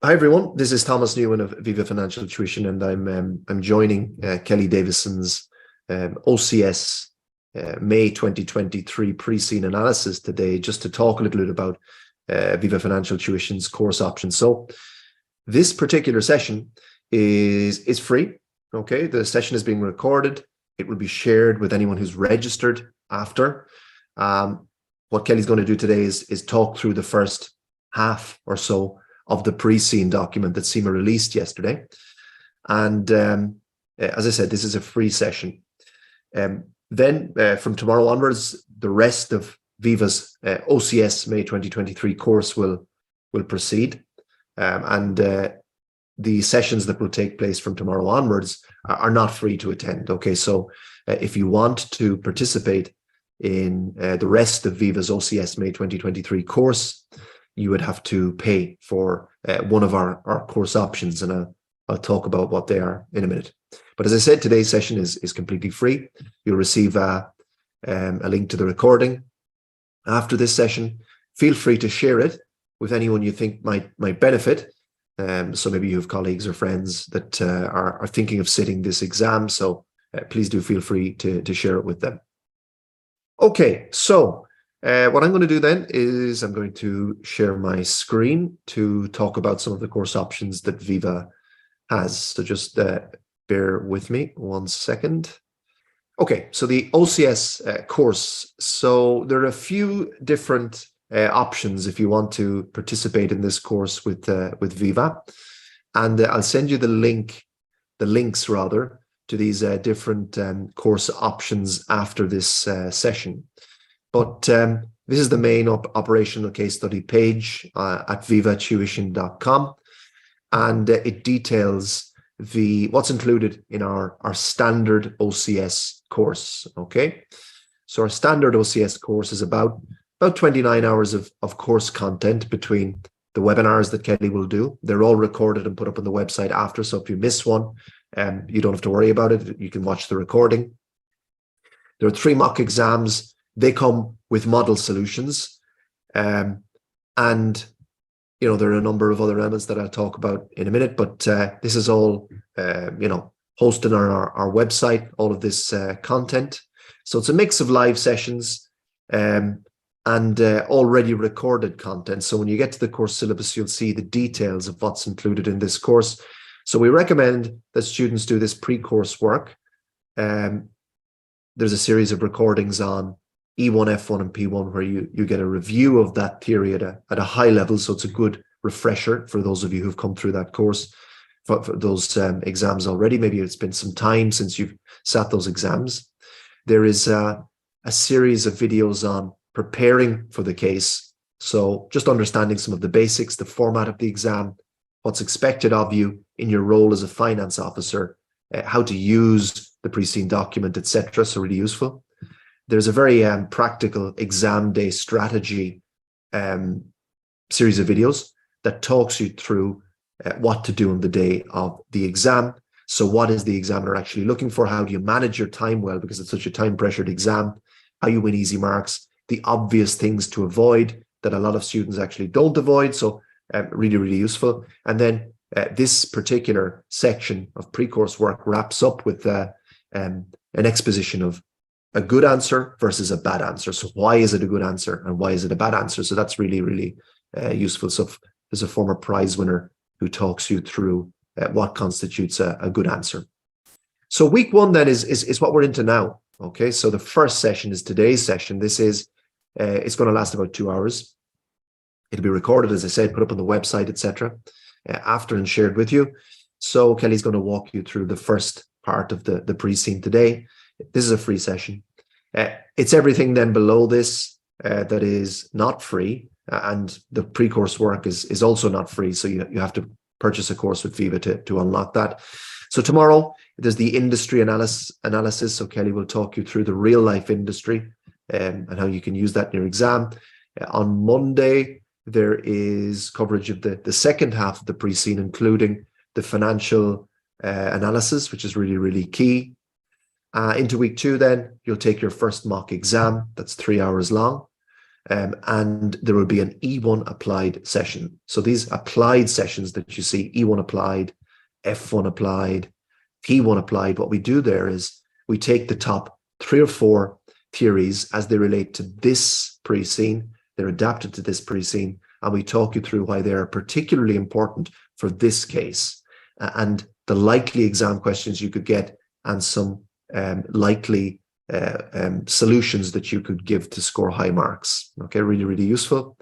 Hi everyone, this is Thomas Newman of Viva Financial Tuition, and I'm joining Kelly Davison's OCS May 2023 pre-scene analysis today, just to talk a little bit about Viva Financial Tuition's course options. So this particular session is free. Okay, the session is being recorded. It will be shared with anyone who's registered after. What Kelly's going to do today is talk through the first half or so of the pre-scene document that CIMA released yesterday. And as I said, this is a free session. Then from tomorrow onwards, the rest of Viva's OCS May 2023 course will proceed. The sessions that will take place from tomorrow onwards are not free to attend. Okay, so if you want to participate in the rest of Viva's OCS May 2023 course, you would have to pay for one of our course options, and I'll talk about what they are in a minute. But as I said, today's session is completely free. You'll receive a link to the recording after this session. Feel free to share it with anyone you think might benefit. So maybe you have colleagues or friends that are thinking of sitting this exam. So please do feel free to share it with them. Okay, so what I'm going to do then is I'm going to share my screen to talk about some of the course options that Viva has. So just bear with me 1 second. Okay, so the OCS course. So there are a few different options if you want to participate in this course with Viva, and I'll send you the links rather to these different course options after this session. But this is the main operational case study page at vivatuition.com, and it details what's included in our standard OCS course. Okay, so our standard OCS course is about 29 hours of course content between the webinars that Kelly will do. They're all recorded and put up on the website after, so if you miss one, you don't have to worry about it. You can watch the recording. There are 3 mock exams. They come with model solutions, and there are a number of other elements that I'll talk about in a minute. But this is all hosted on our website. All of this content, so it's a mix of live sessions and already recorded content. So when you get to the course syllabus, you'll see the details of what's included in this course. So we recommend that students do this pre-course work. There's a series of recordings on E1, F1 and P1 where you get a review of that theory at a high level. So it's a good refresher for those of you who've come through that course, for those exams already. Maybe it's been some time since you've sat those exams. There is a series of videos on preparing for the case. So just understanding some of the basics, the format of the exam, what's expected of you in your role as a finance officer, how to use the pre-scene document, etc. So really useful. There's a very practical exam day strategy series of videos that talks you through what to do on the day of the exam. So what is the examiner actually looking for? How do you manage your time well, because it's such a time-pressured exam? How you win easy marks? The obvious things to avoid that a lot of students actually don't avoid. So really, really useful. And then this particular section of pre-course work wraps up with an exposition of a good answer versus a bad answer. So why is it a good answer and why is it a bad answer? So that's really, really useful. So there's a former prize winner who talks you through what constitutes a good answer. So week 1 then is what we're into now. Okay, so the first session is today's session. This is it's going to last about 2 hours. It'll be recorded, as I said, put up on the website, etc. After and shared with you. So Kelly's going to walk you through the first part of the pre-scene today. This is a free session. It's everything then below this that is not free, and the pre-course work is also not free. So you have to purchase a course with Viva to unlock that. So tomorrow there's the industry analysis. So Kelly will talk you through the real life industry and how you can use that in your exam. On Monday there is coverage of the second half of the pre-scene, including the financial analysis, which is really, really key. Into week 2 then, you'll take your first mock exam. That's 3 hours long. and there will be an E1 applied session. So these applied sessions that you see, E1 applied, F1 applied, P1 applied, what we do there is we take the top 3 or 4 theories as they relate to this pre-scene, they're adapted to this pre-scene, and we talk you through why they are particularly important for this case, and the likely exam questions you could get, and some likely solutions that you could give to score high marks. Okay, really, really useful.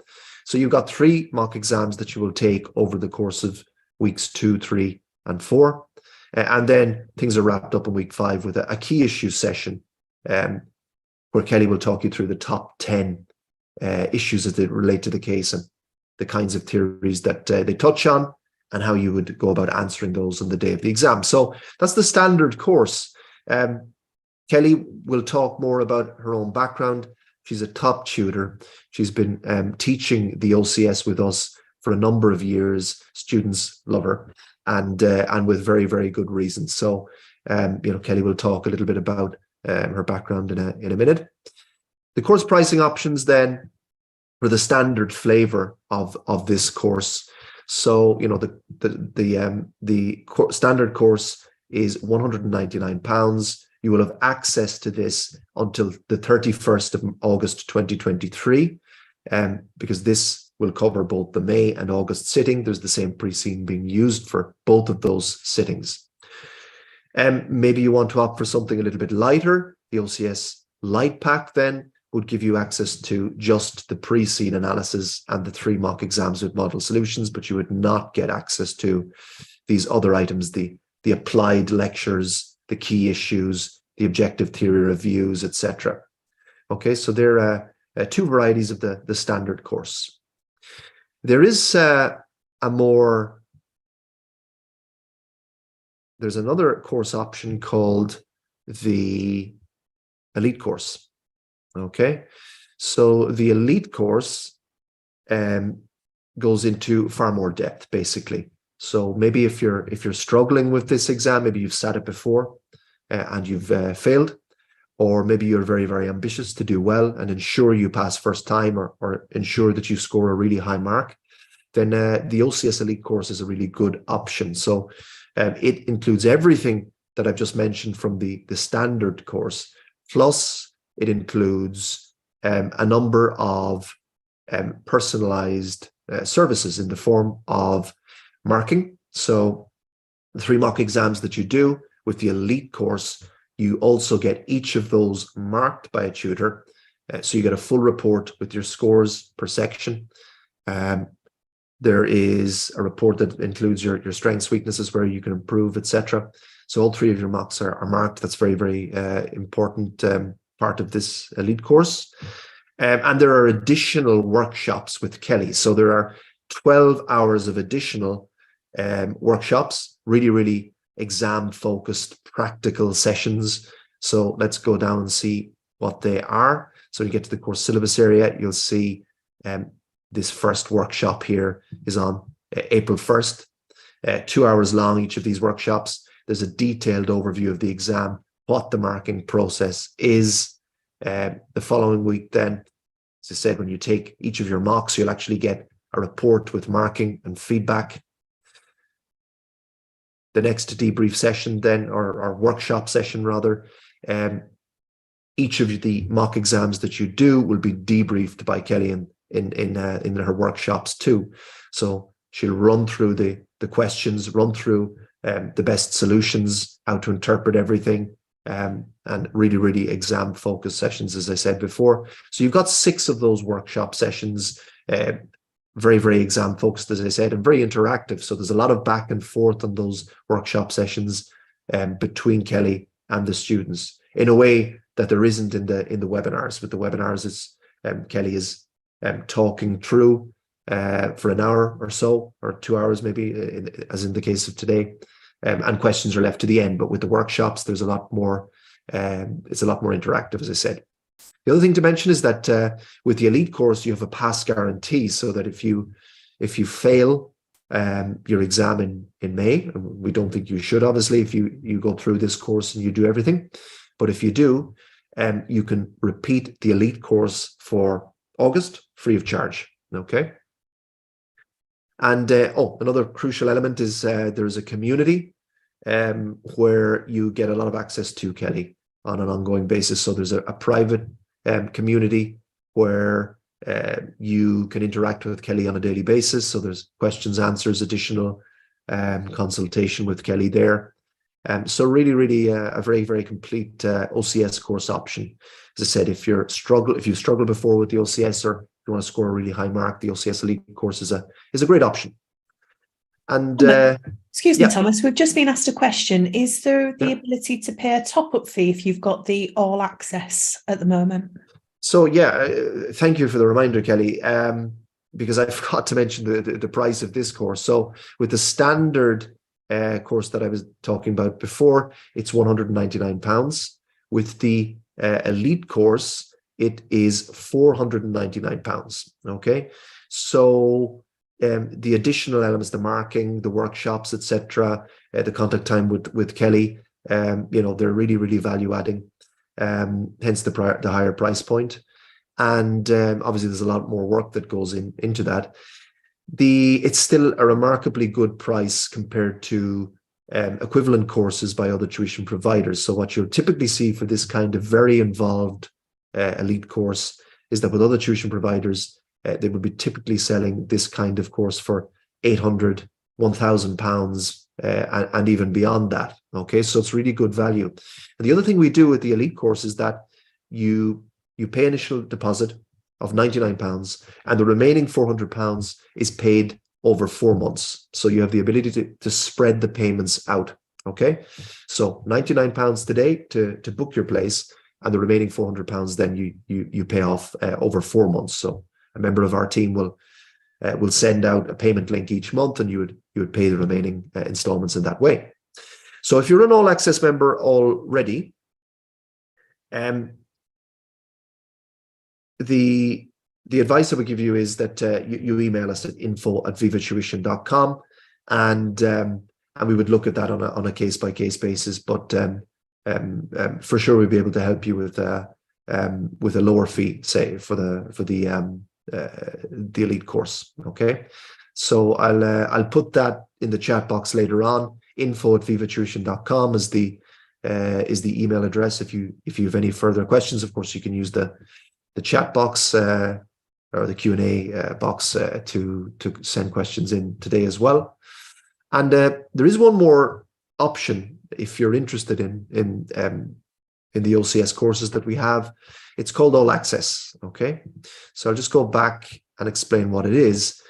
So you've got 3 mock exams that you will take over the course of weeks 2, 3, and 4. And then things are wrapped up in week 5 with a key issue session where Kelly will talk you through the top 10 issues as they relate to the case and the kinds of theories that they touch on and how you would go about answering those on the day of the exam. So that's the standard course. Kelly will talk more about her own background. She's a top tutor. She's been teaching the OCS with us for a number of years. Students love her, and with very, very good reasons. So, Kelly will talk a little bit about her background in a minute. The course pricing options then for the standard flavor of this course. So, the standard course is £199. You will have access to this until the 31st of August 2023, because this will cover both the May and August sitting. There's the same pre-scene being used for both of those sittings. Maybe you want to opt for something a little bit lighter. The OCS Light Pack then would give you access to just the pre-scene analysis and the 3 mock exams with model solutions, but you would not get access to these other items, the applied lectures, the key issues, the objective theory reviews, etc. Okay, so there are 2 varieties of the standard course. There is there's another course option called the Elite course. Okay, so the Elite course goes into far more depth, basically. So maybe if you're struggling with this exam, maybe you've sat it before and you've failed, or maybe you're very, very ambitious to do well and ensure you pass first time, or ensure that you score a really high mark, then the OCS Elite course is a really good option. So it includes everything that I've just mentioned from the standard course, plus it includes a number of personalized services in the form of marking. So the 3 mock exams that you do with the Elite course, you also get each of those marked by a tutor. So you get a full report with your scores per section. There is a report that includes your strengths, weaknesses, where you can improve, etc. So all 3 of your mocks are marked. That's very, very important part of this Elite course. And there are additional workshops with Kelly. So there are 12 hours of additional workshops, really, really exam-focused practical sessions. So let's go down and see what they are. So you get to the course syllabus area, you'll see this first workshop here is on April 1st, 2 hours long, each of these workshops. There's a detailed overview of the exam, what the marking process is. The following week then, as I said, when you take each of your mocks, you'll actually get a report with marking and feedback. The next debrief session then, or workshop session rather, each of the mock exams that you do will be debriefed by Kelly in her workshops too. So she'll run through the questions, run through the best solutions, how to interpret everything, and really, really exam focused sessions, as I said before. So you've got 6 of those workshop sessions, very, very exam focused, as I said, and very interactive. So there's a lot of back and forth on those workshop sessions between Kelly and the students, in a way that there isn't in the webinars. With the webinars, it's Kelly is talking through for an hour or so, or 2 hours maybe, as in the case of today, and questions are left to the end. But with the workshops, there's a lot more. It's a lot more interactive, as I said. The other thing to mention is that with the Elite course, you have a pass guarantee, so that if you fail your exam in May, and we don't think you should, obviously, if you go through this course and you do everything, but if you do, you can repeat the Elite course for August, free of charge. Okay. And another crucial element is there's a community where you get a lot of access to, Kelly, on an ongoing basis. So there's a private community where you can interact with Kelly on a daily basis. So there's questions, answers, additional consultation with Kelly there. So really a very, very complete OCS course option. As I said, if you struggled before with the OCS, or you want to score a really high mark, the OCS Elite course is a great option. And excuse me, Thomas, we've just been asked a question. Is there the ability to pay a top-up fee if you've got the all access at the moment? So thank you for the reminder, Kelly, because I forgot to mention the price of this course. So with the standard course that I was talking about before, it's £199. With the Elite course, it is £499. Okay, so the additional elements, the marking, the workshops, etc., the contact time with Kelly, they're really, really value adding. Hence the higher price point. And obviously there's a lot more work that goes into that. It's still a remarkably good price compared to equivalent courses by other tuition providers. So what you'll typically see for this kind of very involved Elite course is that with other tuition providers, they would be typically selling this kind of course for £800, £1,000, and even beyond that. Okay, so it's really good value. And the other thing we do with the Elite course is that you pay initial deposit of £99, and the remaining £400 is paid over 4 months. So you have the ability to spread the payments out. Okay, so £99 today to book your place, and the remaining £400 then you pay off over 4 months. So a member of our team will send out a payment link each month, and you would pay the remaining installments in that way. So if you're an all access member already, the advice I would give you is that you email us at info@vivatuition.com, and we would look at that on a case-by-case basis. But for sure, we'll be able to help you with a lower fee, say for the Elite course. Okay, so I'll put that in the chat box later on. info@vivatuition.com is the email address. If you have any further questions, of course, you can use the chat box or the Q&A box to send questions in today as well. And there is one more option if you're interested in the OCS courses that we have. It's called All Access. Okay, so I'll just go back and explain what it is.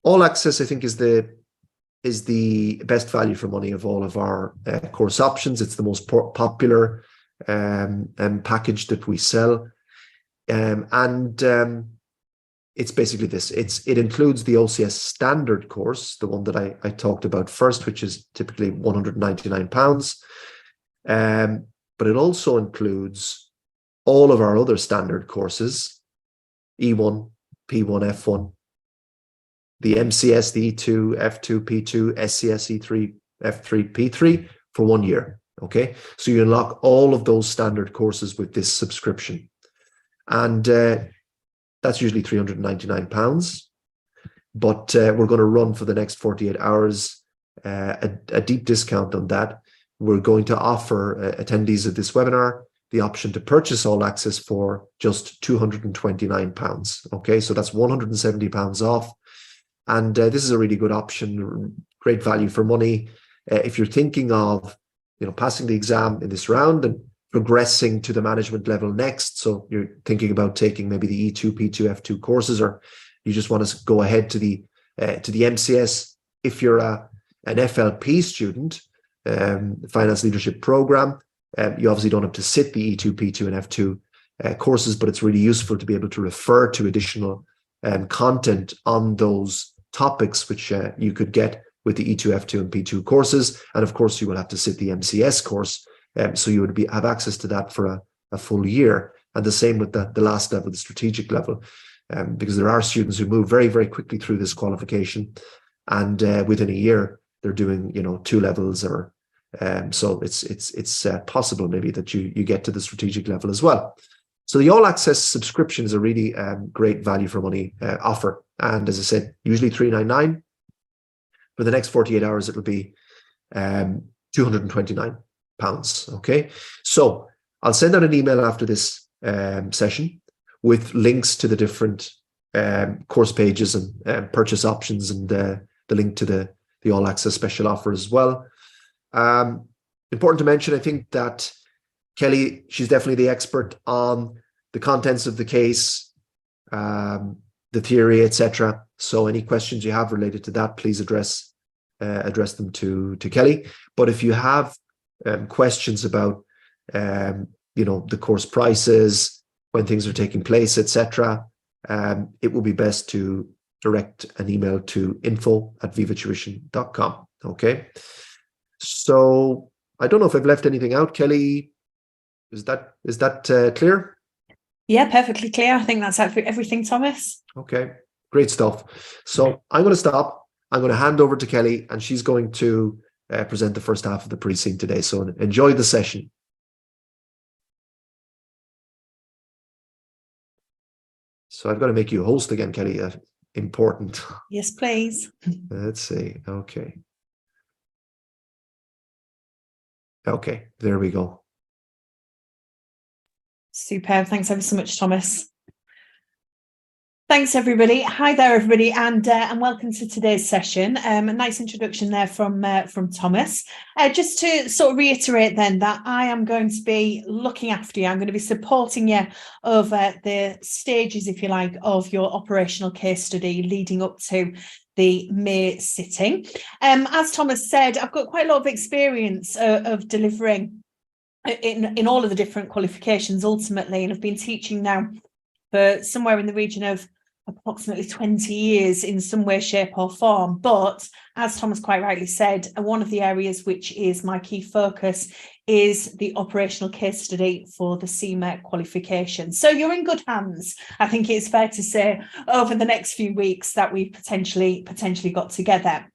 All Access, I think, is the best value for money of all of our course options. It's the most popular package that we sell. It's basically this. It includes the OCS standard course, the one that I talked about first, which is typically £199. But it also includes all of our other standard courses, E1, P1, F1, the MCS, the E2, F2, P2, SCS, E3, F3, P3 for 1 year. Okay, so you unlock all of those standard courses with this subscription. And that's usually £399. But we're going to run for the next 48 hours a deep discount on that. We're going to offer attendees of this webinar the option to purchase All Access for just £229. Okay, so that's £170 off. And this is a really good option, great value for money. If you're thinking of passing the exam in this round and progressing to the management level next, so you're thinking about taking maybe the E2, P2, F2 courses, or you just want to go ahead to the MCS. If you're an FLP student, Finance Leadership Program, you obviously don't have to sit the E2, P2, and F2 courses, but it's really useful to be able to refer to additional content on those topics, which you could get with the E2, F2, and P2 courses. And of course, you will have to sit the MCS course. So you would have access to that for a full year. And the same with the last level, the strategic level, because there are students who move very, very quickly through this qualification. And within a year, they're doing, 2 levels, or so it's possible maybe that you get to the strategic level as well. So the All Access subscription is a really great value for money offer. And as I said, usually $399. For the next 48 hours, it will be £229. Okay. So I'll send out an email after this session with links to the different course pages and purchase options, and the link to the All Access special offer as well. Important to mention, I think, that Kelly, she's definitely the expert on the contents of the case, the theory, etc. So any questions you have related to that, please address them to Kelly. But if you have questions about the course prices, when things are taking place, etc., it will be best to direct an email to info@vivatuition.com. Okay. So I don't know if I've left anything out, Kelly. Is that clear? Yeah, perfectly clear. I think that's everything, Thomas. Okay, great stuff. So I'm going to stop. I'm going to hand over to Kelly, and she's going to present the first half of the pre-scene today. So enjoy the session. So I've got to make you a host again, Kelly. Important. Yes, please. Let's see. Okay. Okay, there we go. Superb. Thanks ever so much, Thomas. Thanks, everybody. Hi there, everybody, and welcome to today's session. A nice introduction there from Thomas. Just to sort of reiterate then that I am going to be looking after you. I'm going to be supporting you over the stages, if you like, of your operational case study leading up to the May sitting. As Thomas said, I've got quite a lot of experience of delivering in all of the different qualifications ultimately, and I've been teaching now for somewhere in the region of approximately 20 years in some way, shape or form. But as Thomas quite rightly said, one of the areas which is my key focus is the operational case study for the CIMA qualification. So you're in good hands. I think it's fair to say over the next few weeks that we've potentially got together.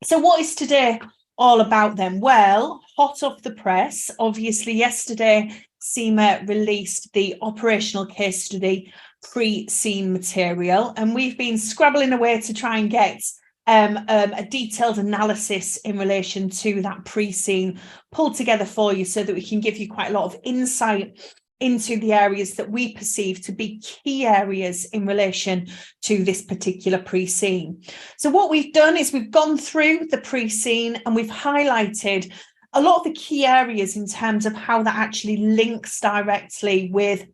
So what is today all about then? Well, hot off the press, obviously yesterday CIMA released the operational case study pre-scene material, and we've been scrabbling away to try and get a detailed analysis in relation to that pre-scene pulled together for you so that we can give you quite a lot of insight into the areas that we perceive to be key areas in relation to this particular pre-scene. So what we've done is we've gone through the pre-scene and we've highlighted a lot of the key areas in terms of how that actually links directly with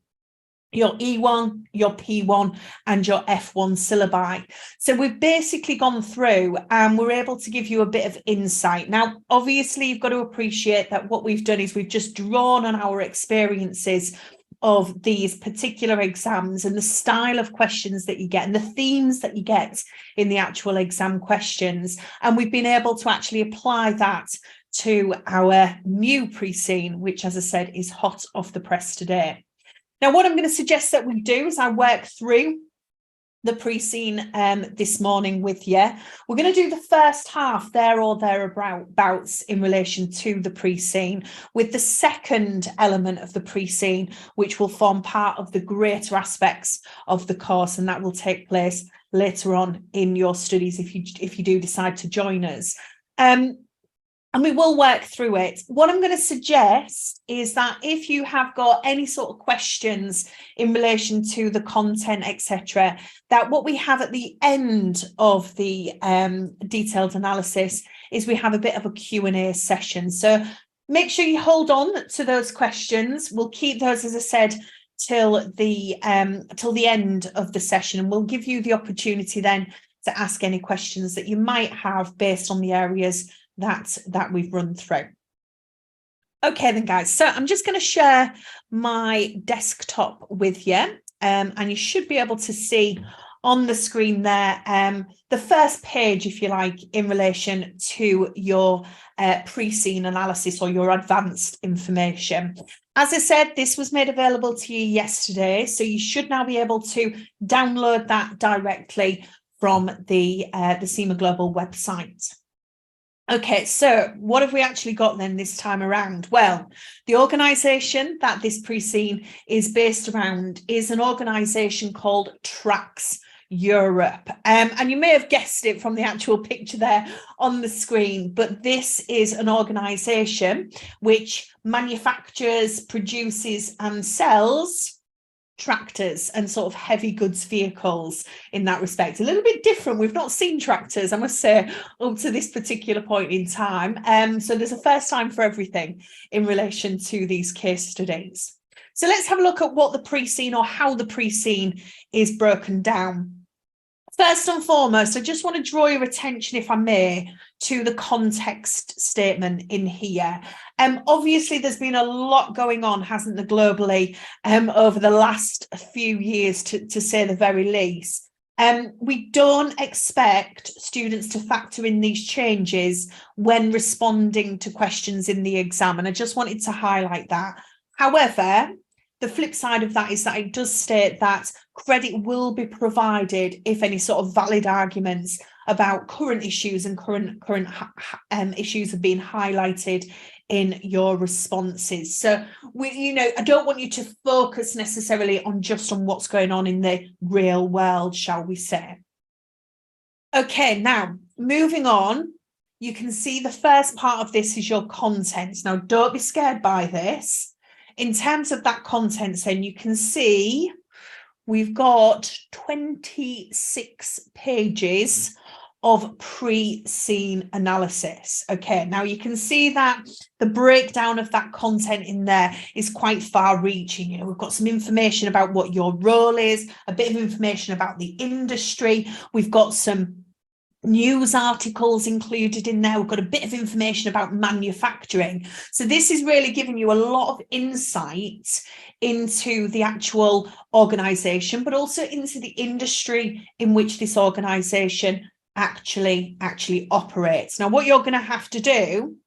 your E1, your P1 and your F1 syllabi. So we've basically gone through and we're able to give you a bit of insight. Now, obviously, you've got to appreciate that what we've done is we've just drawn on our experiences of these particular exams and the style of questions that you get and the themes that you get in the actual exam questions. And we've been able to actually apply that to our new pre-scene, which, as I said, is hot off the press today. Now, what I'm going to suggest that we do is I work through the pre-scene this morning with you. We're going to do the first half there or thereabouts in relation to the pre-scene, with the second element of the pre-scene, which will form part of the greater aspects of the course, and that will take place later on in your studies if you do decide to join us. And we will work through it. What I'm going to suggest is that if you have got any sort of questions in relation to the content, etc., that what we have at the end of the detailed analysis is we have a bit of a Q&A session. So make sure you hold on to those questions. We'll keep those, as I said, till the end of the session, and we'll give you the opportunity then to ask any questions that you might have based on the areas that we've run through. Okay then, guys, so I'm just going to share my desktop with you, and you should be able to see on the screen there the first page, if you like, in relation to your pre-scene analysis or your advanced information. As I said, this was made available to you yesterday, so you should now be able to download that directly from the CIMA Global website. Okay, so what have we actually got then this time around? Well, the organisation that this pre-seen is based around is an organisation called Tracks Europe. And you may have guessed it from the actual picture there on the screen, but this is an organisation which manufactures, produces and sells tractors and sort of heavy goods vehicles in that respect. A little bit different. We've not seen tractors, I must say, up to this particular point in time. So there's a first time for everything in relation to these case studies. So let's have a look at what the pre-seen or how the pre-seen is broken down. First and foremost, I just want to draw your attention, if I may, to the context statement in here. Obviously, there's been a lot going on, hasn't there, globally over the last few years, to say the very least. We don't expect students to factor in these changes when responding to questions in the exam, and I just wanted to highlight that. However, the flip side of that is that it does state that credit will be provided if any sort of valid arguments about current issues and current issues have been highlighted in your responses. So I don't want you to focus necessarily on just on what's going on in the real world, shall we say. Okay, now moving on, you can see the first part of this is your contents. Now, don't be scared by this. In terms of that contents, then you can see we've got 26 pages of pre-seen analysis. Okay, now you can see that the breakdown of that content in there is quite far-reaching. We've got some information about what your role is, a bit of information about the industry. We've got some news articles included in there. We've got a bit of information about manufacturing. So this is really giving you a lot of insight into the actual organisation, but also into the industry in which this organisation actually operates. Now, what you're going to have to do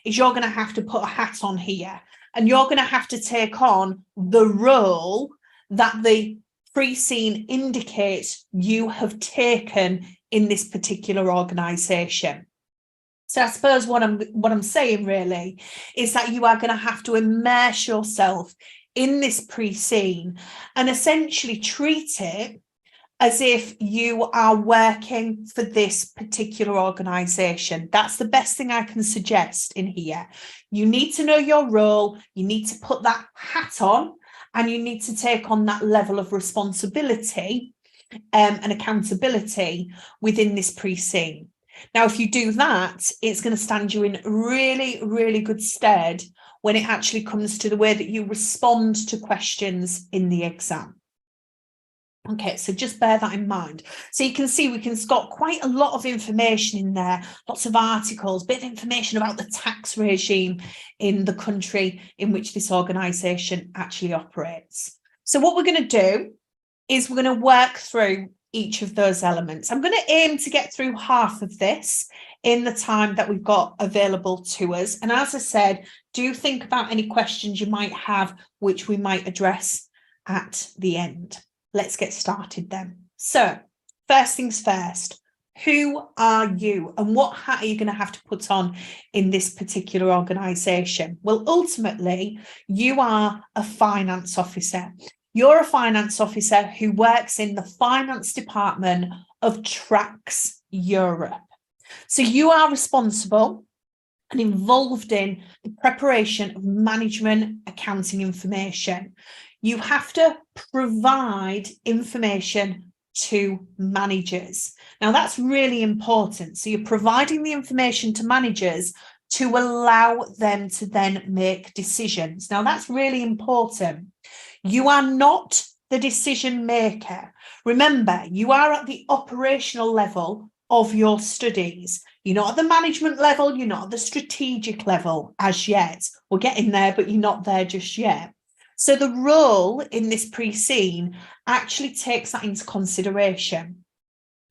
is you're going to have to put a hat on here, and you're going to have to take on the role that the pre-seen indicates you have taken in this particular organisation. So I suppose what I'm saying really is that you are going to have to immerse yourself in this pre-seen and essentially treat it as if you are working for this particular organisation. That's the best thing I can suggest in here. You need to know your role, you need to put that hat on, and you need to take on that level of responsibility and accountability within this pre-seen. Now, if you do that, it's going to stand you in really, really good stead when it actually comes to the way that you respond to questions in the exam. Okay, so just bear that in mind. So you can see we've got quite a lot of information in there, lots of articles, bit of information about the tax regime in the country in which this organisation actually operates. So what we're going to do is we're going to work through each of those elements. I'm going to aim to get through half of this in the time that we've got available to us. And as I said, do think about any questions you might have, which we might address at the end. Let's get started then. So first things first, who are you and what hat are you going to have to put on in this particular organisation? Well, ultimately, you are a finance officer. You're a finance officer who works in the finance department of Tracks Europe. So you are responsible and involved in the preparation of management accounting information. You have to provide information to managers. Now, that's really important. So you're providing the information to managers to allow them to then make decisions. Now, that's really important. You are not the decision maker. Remember, you are at the operational level of your studies. You're not at the management level, you're not at the strategic level as yet. We're getting there, but you're not there just yet. So the role in this pre-seen actually takes that into consideration.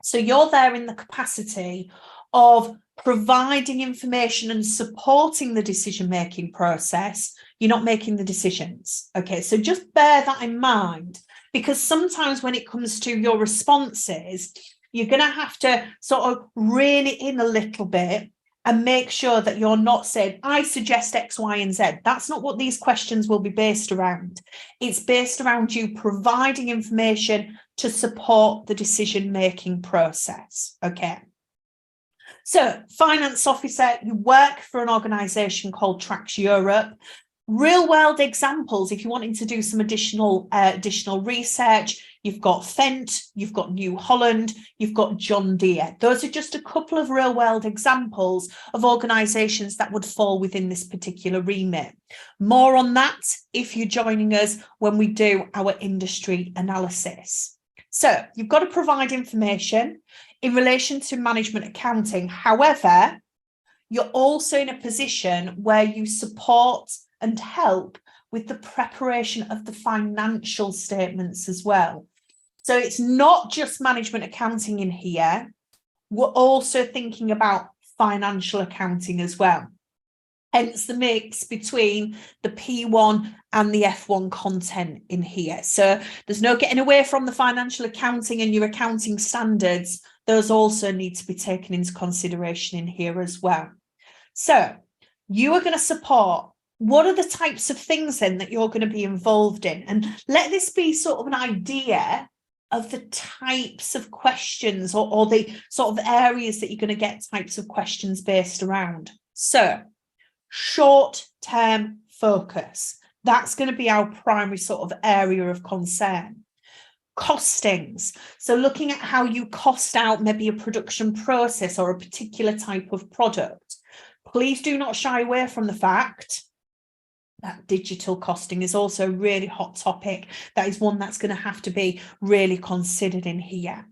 So you're there in the capacity of providing information and supporting the decision-making process. You're not making the decisions. Okay, so just bear that in mind, because sometimes when it comes to your responses, you're going to have to sort of rein it in a little bit and make sure that you're not saying, I suggest X, Y, and Z. That's not what these questions will be based around. It's based around you providing information to support the decision-making process, okay? So, finance officer, you work for an organisation called Tracks Europe. Real world examples, if you're wanting to do some additional research, you've got Fendt, you've got New Holland, you've got John Deere. Those are just a couple of real world examples of organisations that would fall within this particular remit. More on that if you're joining us when we do our industry analysis. So you've got to provide information in relation to management accounting. However, you're also in a position where you support and help with the preparation of the financial statements as well. So it's not just management accounting in here. We're also thinking about financial accounting as well. Hence the mix between the P1 and the F1 content in here. So there's no getting away from the financial accounting and your accounting standards. Those also need to be taken into consideration in here as well. So you are going to support. What are the types of things then that you're going to be involved in? And let this be sort of an idea of the types of questions or the sort of areas that you're going to get types of questions based around. So short-term focus, that's going to be our primary sort of area of concern. Costings, so looking at how you cost out maybe a production process or a particular type of product. Please do not shy away from the fact that digital costing is also a really hot topic. That is one that's going to have to be really considered in here.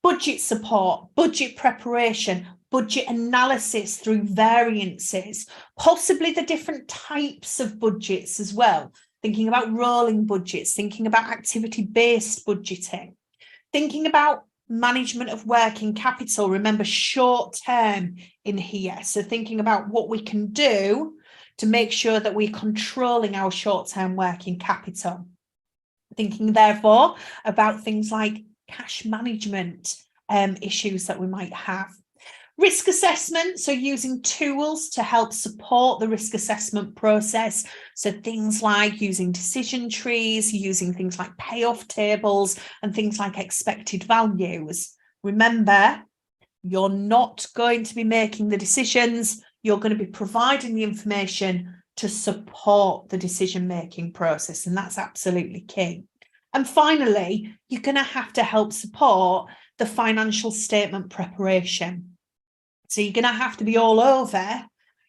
Budget support, budget preparation, budget analysis through variances, possibly the different types of budgets as well. Thinking about rolling budgets, thinking about activity-based budgeting, thinking about management of working capital. Remember, short term in here. So thinking about what we can do to make sure that we're controlling our short-term working capital. Thinking, therefore, about things like cash management issues that we might have. Risk assessment, so using tools to help support the risk assessment process. So things like using decision trees, using things like payoff tables, and things like expected values. Remember, you're not going to be making the decisions. You're going to be providing the information to support the decision-making process, and that's absolutely key. And finally, you're going to have to help support the financial statement preparation. So you're going to have to be all over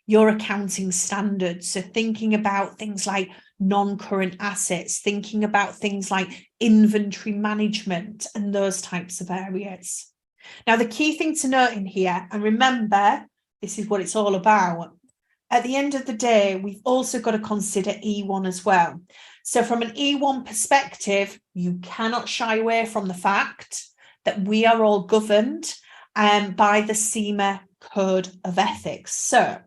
your accounting standards. So thinking about things like non-current assets, thinking about things like inventory management and those types of areas. Now, the key thing to note in here, and remember, this is what it's all about. At the end of the day, we've also got to consider E1 as well. So from an E1 perspective, you cannot shy away from the fact that we are all governed by the CIMA Code of Ethics. So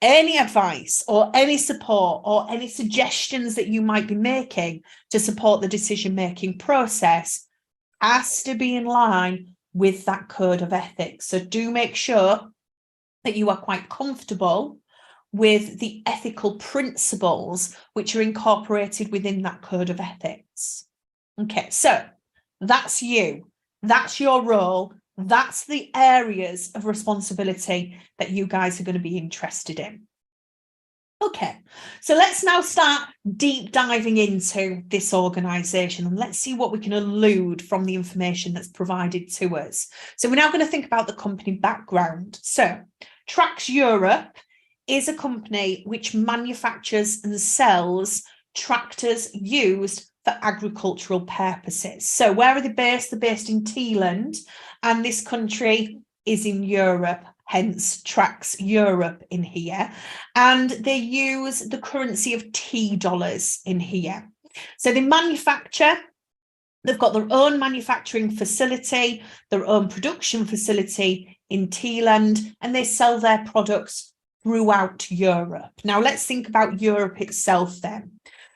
any advice or any support or any suggestions that you might be making to support the decision-making process has to be in line with that Code of Ethics. So do make sure that you are quite comfortable with the ethical principles which are incorporated within that Code of Ethics. Okay, so that's you. That's your role. That's the areas of responsibility that you guys are going to be interested in. Okay, so let's now start deep diving into this organisation and let's see what we can elude from the information that's provided to us. So we're now going to think about the company background. So Tracks Europe is a company which manufactures and sells tractors used for agricultural purposes. So where are they based? They're based in Teeland, and this country is in Europe, hence Tracks Europe in here. And they use the currency of $T in here. So they manufacture, they've got their own manufacturing facility, their own production facility in Teeland, and they sell their products throughout Europe. Now let's think about Europe itself then.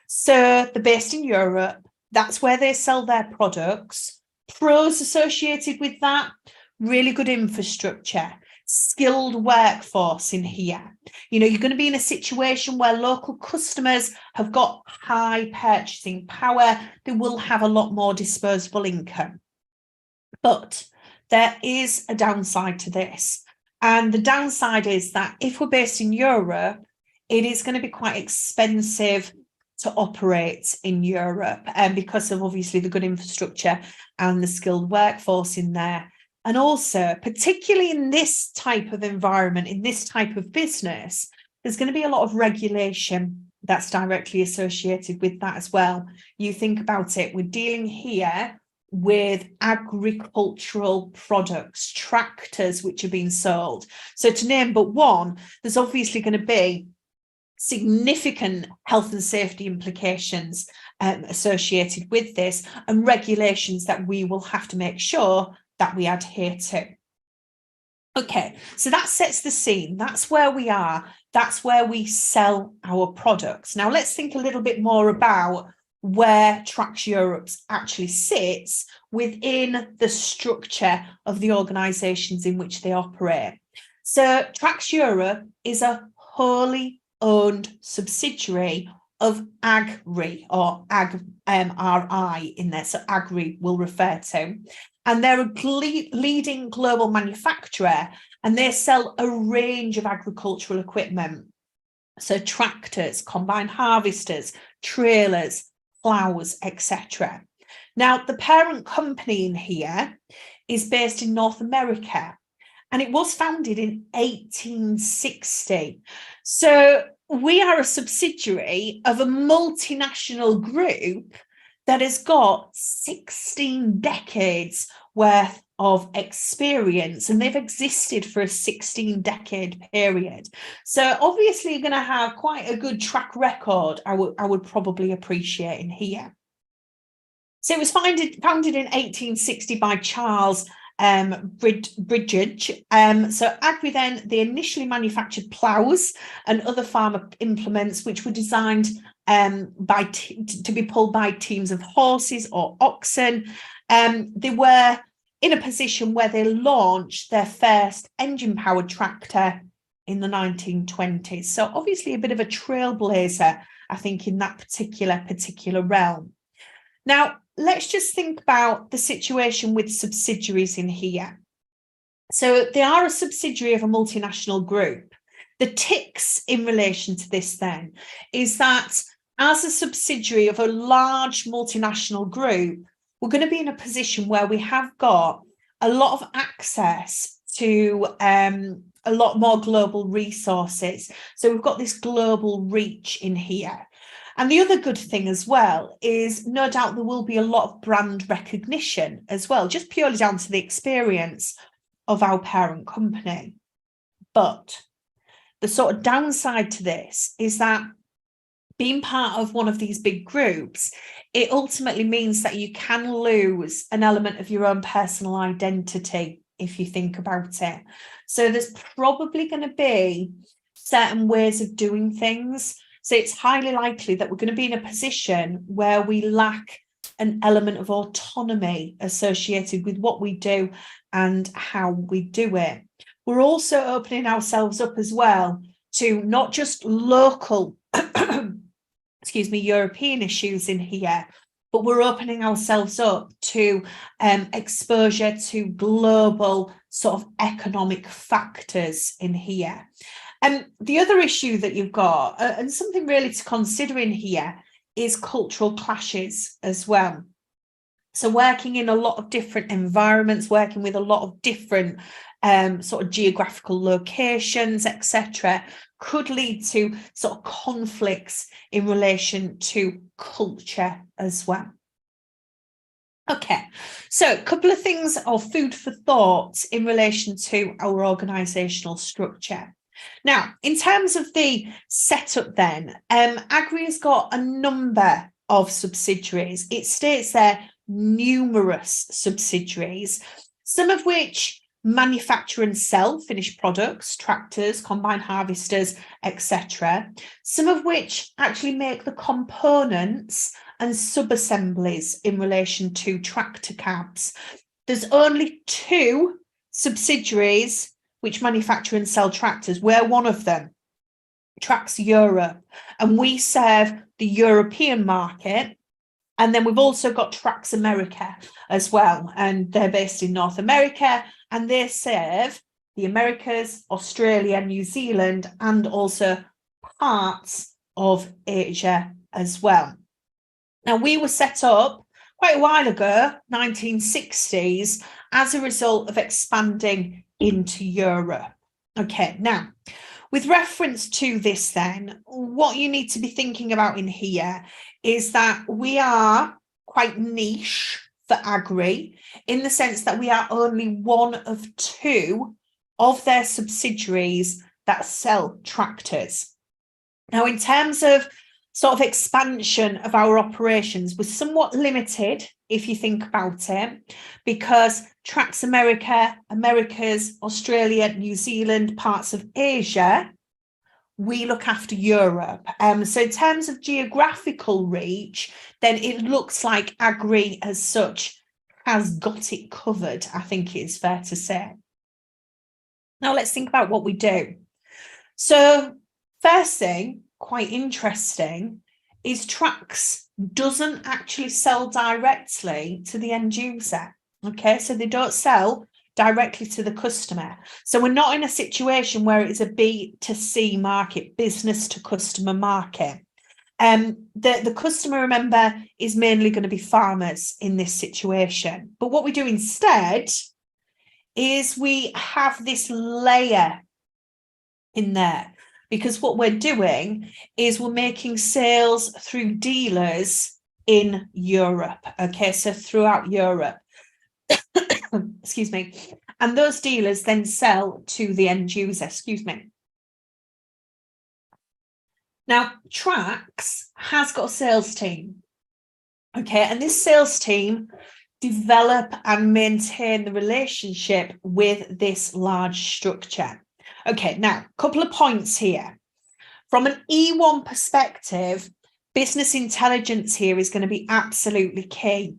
So they're based in Europe. That's where they sell their products. Pros associated with that, really good infrastructure. skilled workforce in here. You know, you're going to be in a situation where local customers have got high purchasing power. They will have a lot more disposable income. But there is a downside to this. And the downside is that if we're based in Europe, it is going to be quite expensive to operate in Europe, and because of obviously the good infrastructure and the skilled workforce in there. And also, particularly in this type of environment, in this type of business, there's going to be a lot of regulation that's directly associated with that as well. You think about it, we're dealing here with agricultural products, tractors which are being sold. So to name but one, there's obviously going to be significant health and safety implications associated with this, and regulations that we will have to make sure that we adhere to. Okay, so that sets the scene. That's where we are. That's where we sell our products. Now let's think a little bit more about where Trax Europe actually sits within the structure of the organisations in which they operate. So Trax Europe is a wholly owned subsidiary of Agri, or RI in there, so Agri will refer to. And they're a leading global manufacturer, and they sell a range of agricultural equipment. So tractors, combine harvesters, trailers, plows, etc. Now, the parent company in here is based in North America, and it was founded in 1860. So we are a subsidiary of a multinational group that has got 16 decades worth of experience, and they've existed for a 16-decade period. So obviously you're going to have quite a good track record, I would probably appreciate in here. So it was founded in 1860 by Charles Bridge. So Agri then, they initially manufactured ploughs and other farmer implements which were designed to be pulled by teams of horses or oxen. They were in a position where they launched their first engine-powered tractor in the 1920s. So obviously a bit of a trailblazer, I think, in that particular realm. Now, let's just think about the situation with subsidiaries in here. So they are a subsidiary of a multinational group. The ticks in relation to this then is that as a subsidiary of a large multinational group, we're going to be in a position where we have got a lot of access to a lot more global resources. So we've got this global reach in here. And the other good thing as well is no doubt there will be a lot of brand recognition as well, just purely down to the experience of our parent company. But the sort of downside to this is that being part of one of these big groups, it ultimately means that you can lose an element of your own personal identity if you think about it. So there's probably going to be certain ways of doing things. So it's highly likely that we're going to be in a position where we lack an element of autonomy associated with what we do and how we do it. We're also opening ourselves up as well to not just local, European issues in here, but we're opening ourselves up to exposure to global sort of economic factors in here. And the other issue that you've got, and something really to consider in here, is cultural clashes as well. So working in a lot of different environments, working with a lot of different sort of geographical locations, etc., could lead to sort of conflicts in relation to culture as well. Okay, so a couple of things of food for thought in relation to our organisational structure. Now, in terms of the setup then, Agri has got a number of subsidiaries. It states there numerous subsidiaries, some of which manufacture and sell finished products, tractors, combine harvesters, etc. Some of which actually make the components and sub-assemblies in relation to tractor cabs. There's only 2 subsidiaries which manufacture and sell tractors. We're one of them, Tracks Europe, and we serve the European market. And then we've also got Tracks America as well, and they're based in North America, and they serve the Americas, Australia, New Zealand, and also parts of Asia as well. Now, we were set up quite a while ago, 1960s, as a result of expanding into Europe. Okay, now, with reference to this then, what you need to be thinking about in here is that we are quite niche for agri, in the sense that we are only one of two of their subsidiaries that sell tractors. Now, in terms of sort of expansion of our operations, we're somewhat limited, if you think about it, because Tracks America, Americas, Australia, New Zealand, parts of Asia, we look after Europe. So in terms of geographical reach, then it looks like agri as such has got it covered, I think it's fair to say. Now let's think about what we do. So first thing, quite interesting, is Tracks doesn't actually sell directly to the end user. Okay, so they don't sell directly to the customer. So we're not in a situation where it is a B2C market, business to customer market. The customer, remember, is mainly going to be farmers in this situation. But what we do instead is we have this layer in there, because what we're doing is we're making sales through dealers in Europe. Okay, so throughout Europe. Excuse me. And those dealers then sell to the end user. Excuse me. Now, Tracks has got a sales team. Okay, and this sales team develop and maintain the relationship with this large structure. Okay, now, a couple of points here. From an E1 perspective, business intelligence here is going to be absolutely key.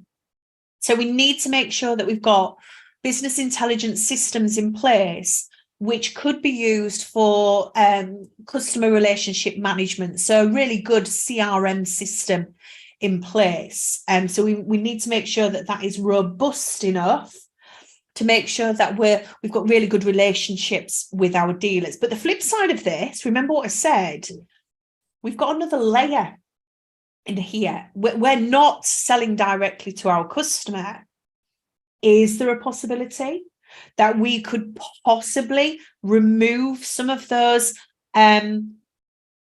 So we need to make sure that we've got business intelligence systems in place, which could be used for customer relationship management. So a really good CRM system in place. So we need to make sure that that is robust enough to make sure that we've got really good relationships with our dealers. But the flip side of this, remember what I said, we've got another layer in here. We're not selling directly to our customer. Is there a possibility that we could possibly remove some of those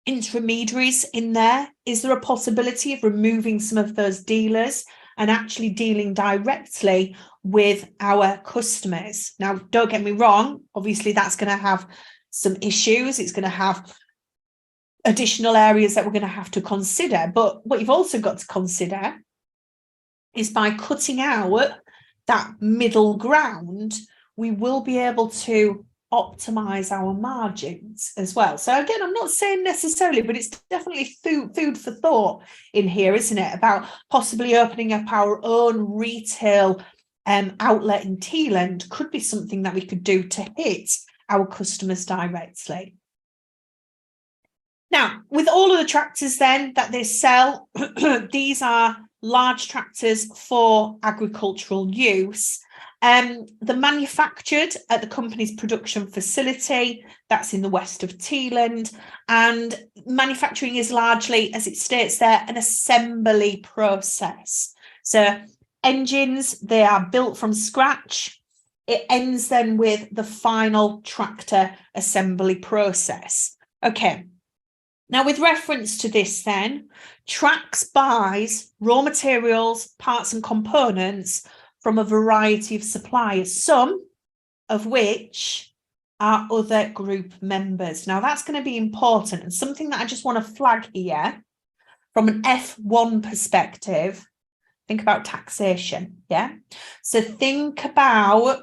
intermediaries in there? Is there a possibility of removing some of those dealers and actually dealing directly with our customers? Now, don't get me wrong, obviously that's going to have some issues. It's going to have additional areas that we're going to have to consider. But what you've also got to consider is by cutting out that middle ground, we will be able to optimize our margins as well. So again, I'm not saying necessarily, but it's definitely food for thought in here, isn't it? About possibly opening up our own retail outlet in Teeland could be something that we could do to hit our customers directly. Now, with all of the tractors then that they sell, these are large tractors for agricultural use. They're manufactured at the company's production facility, that's in the west of Teeland, and manufacturing is largely, as it states there, an assembly process. So engines, they are built from scratch. It ends then with the final tractor assembly process. Okay. Now, with reference to this then, Tracks buys raw materials, parts and components from a variety of suppliers, some of which are other group members. Now, that's going to be important, and something that I just want to flag here from an F1 perspective, think about taxation, yeah? So think about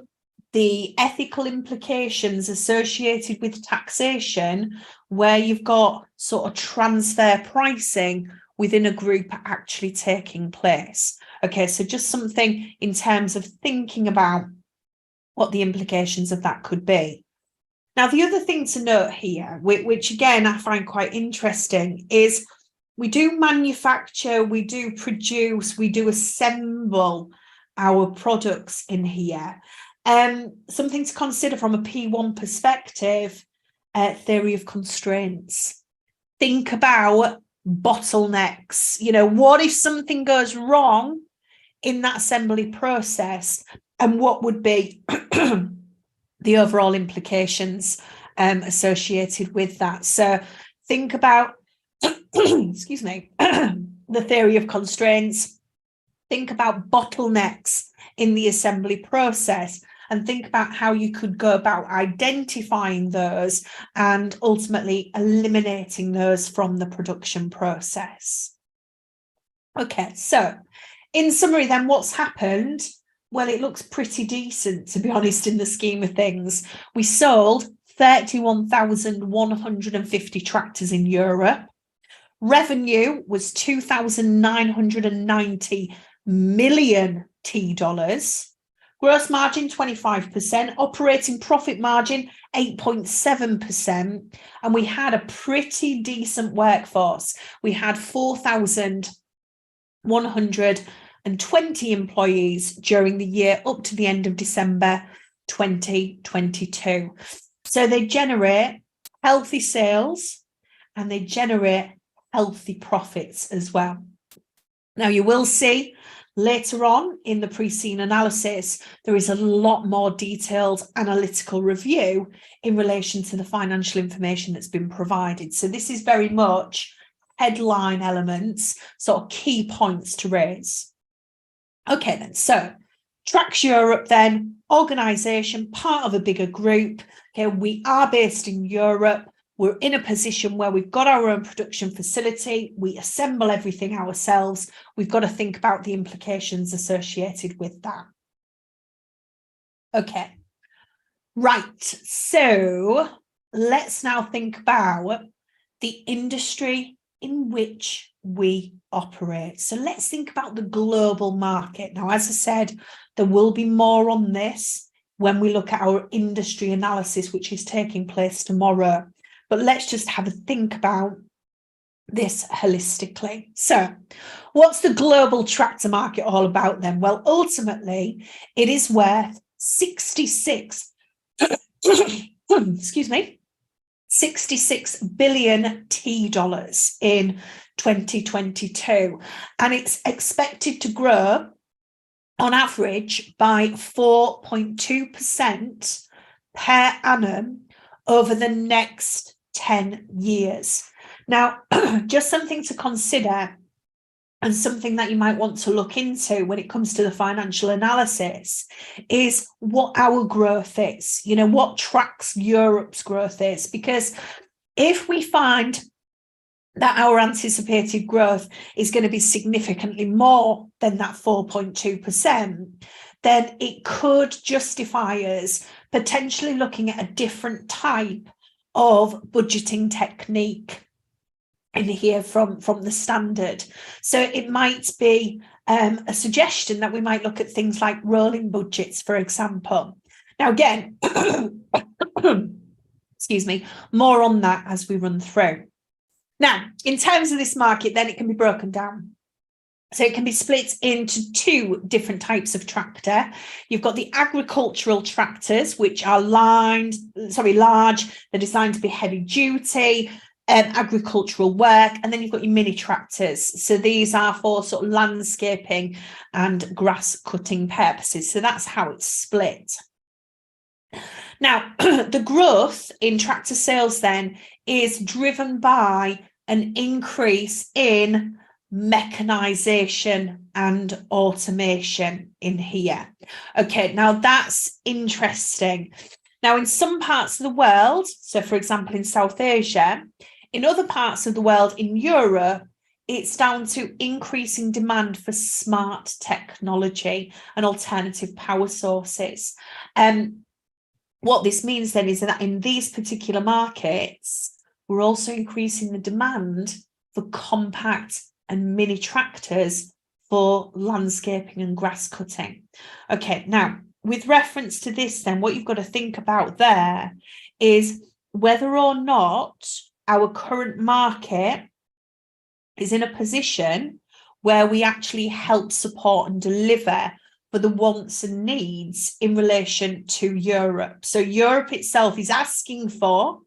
the ethical implications associated with taxation, where you've got sort of transfer pricing within a group actually taking place. Okay, so just something in terms of thinking about what the implications of that could be. Now, the other thing to note here, which again I find quite interesting, is we do manufacture, we do produce, we do assemble our products in here. Something to consider from a P1 perspective, theory of constraints. Think about bottlenecks. You know, what if something goes wrong in that assembly process, and what would be the overall implications associated with that? So think about, excuse me, the theory of constraints. Think about bottlenecks in the assembly process, and think about how you could go about identifying those and ultimately eliminating those from the production process. Okay, so in summary then, what's happened? Well, it looks pretty decent, to be honest, in the scheme of things. We sold 31,150 tractors in Europe. Revenue was 2,990 million $. Gross margin 25%, operating profit margin 8.7%, and we had a pretty decent workforce. We had 4,120 employees during the year up to the end of December 2022. So they generate healthy sales and they generate healthy profits as well. Now, you will see later on in the pre-scene analysis, there is a lot more detailed analytical review in relation to the financial information that's been provided. So this is very much headline elements, sort of key points to raise. Okay, then, so Trax Europe then, organisation, part of a bigger group. Okay, we are based in Europe. We're in a position where we've got our own production facility. We assemble everything ourselves. We've got to think about the implications associated with that. Okay, right. So let's now think about the industry in which we operate. So let's think about the global market. Now, as I said, there will be more on this when we look at our industry analysis, which is taking place tomorrow. But let's just have a think about this holistically. So what's the global tractor market all about then? Well, ultimately, it is worth 66 billion $. In 2022. And it's expected to grow on average by 4.2% per annum over the next 10 years. Now, just something to consider and something that you might want to look into when it comes to the financial analysis is what our growth is, you know, what tracks Europe's growth is. Because if we find that our anticipated growth is going to be significantly more than that 4.2%, then it could justify us potentially looking at a different type of budgeting technique in here from the standard. So it might be a suggestion that we might look at things like rolling budgets, for example. Now, again, excuse me, more on that as we run through. Now, in terms of this market, then it can be broken down. So it can be split into two different types of tractor. You've got the agricultural tractors, which are large. They're designed to be heavy duty, agricultural work. And then you've got your mini tractors. So these are for sort of landscaping and grass cutting purposes. So that's how it's split. Now, the growth in tractor sales then is driven by an increase in mechanization and automation in here. Okay, now that's interesting. Now, in some parts of the world, so for example, in South Asia, in other parts of the world, in Europe, it's down to increasing demand for smart technology and alternative power sources. What this means then is that in these particular markets, we're also increasing the demand for compact and mini tractors for landscaping and grass cutting. Okay, now with reference to this then, what you've got to think about there is whether or not our current market is in a position where we actually help support and deliver for the wants and needs in relation to Europe. So Europe itself is asking for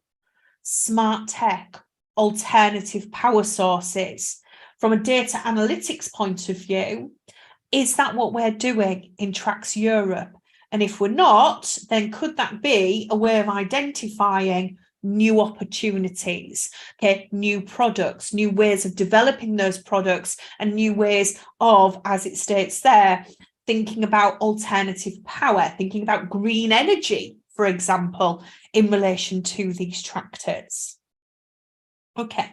smart tech, alternative power sources. From a data analytics point of view, is that what we're doing in Tracks Europe? And if we're not, then could that be a way of identifying new opportunities, okay, new products, new ways of developing those products, and new ways of, as it states there, thinking about alternative power, thinking about green energy, for example, in relation to these tractors. Okay,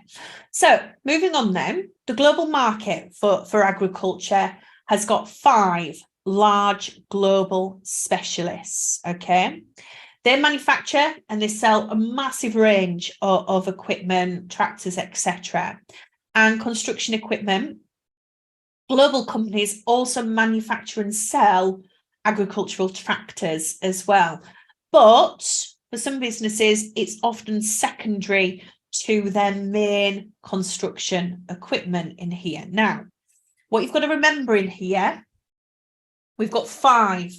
so moving on then, the global market for agriculture has got 5 large global specialists, okay? They manufacture and they sell a massive range of equipment, tractors, etc. And construction equipment. Global companies also manufacture and sell agricultural tractors as well. But for some businesses, it's often secondary to their main construction equipment in here. Now, what you've got to remember in here, we've got five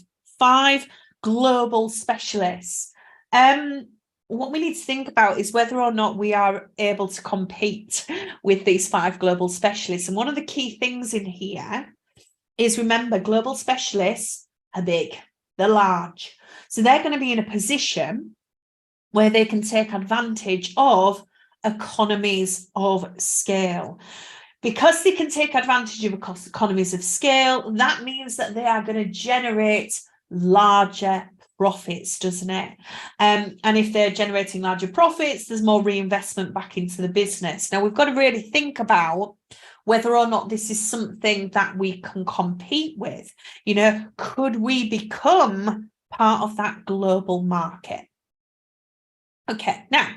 global specialists. What we need to think about is whether or not we are able to compete with these 5 global specialists. And one of the key things in here is, remember, global specialists are big, they're large. So they're going to be in a position where they can take advantage of economies of scale. Because they can take advantage of economies of scale, that means that they are going to generate larger profits, doesn't it? And if they're generating larger profits, there's more reinvestment back into the business. Now, we've got to really think about whether or not this is something that we can compete with. You know, could we become part of that global market? Okay, now,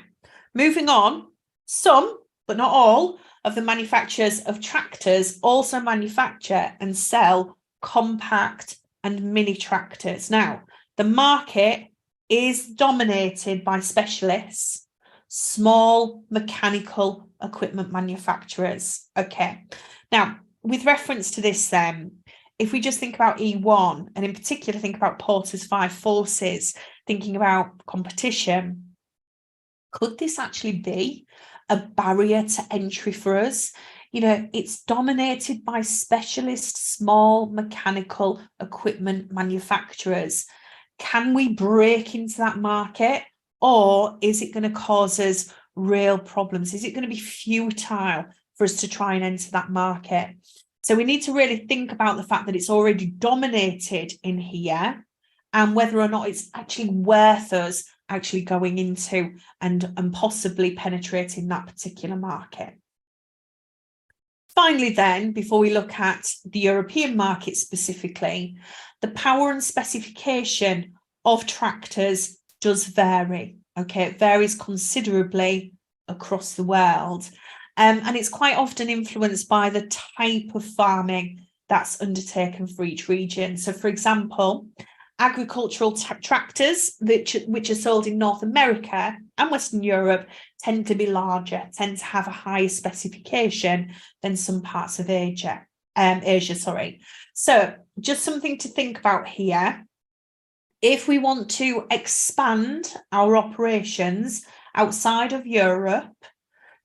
moving on, some, but not all, of the manufacturers of tractors also manufacture and sell compact and mini tractors. Now, the market is dominated by specialists, small mechanical equipment manufacturers. Okay, now, with reference to this then, if we just think about E1, and in particular think about Porter's 5 forces, thinking about competition, could this actually be a barrier to entry for us? You know, it's dominated by specialist small mechanical equipment manufacturers. Can we break into that market, or is it going to cause us real problems? Is it going to be futile for us to try and enter that market? So we need to really think about the fact that it's already dominated in here, and whether or not it's actually worth us actually going into and possibly penetrating that particular market. Finally then, before we look at the European market specifically, the power and specification of tractors does vary. Okay, it varies considerably across the world. And it's quite often influenced by the type of farming that's undertaken for each region. So for example, agricultural tractors, which are sold in North America and Western Europe, tend to be larger, tend to have a higher specification than some parts of Asia. So just something to think about here. If we want to expand our operations outside of Europe,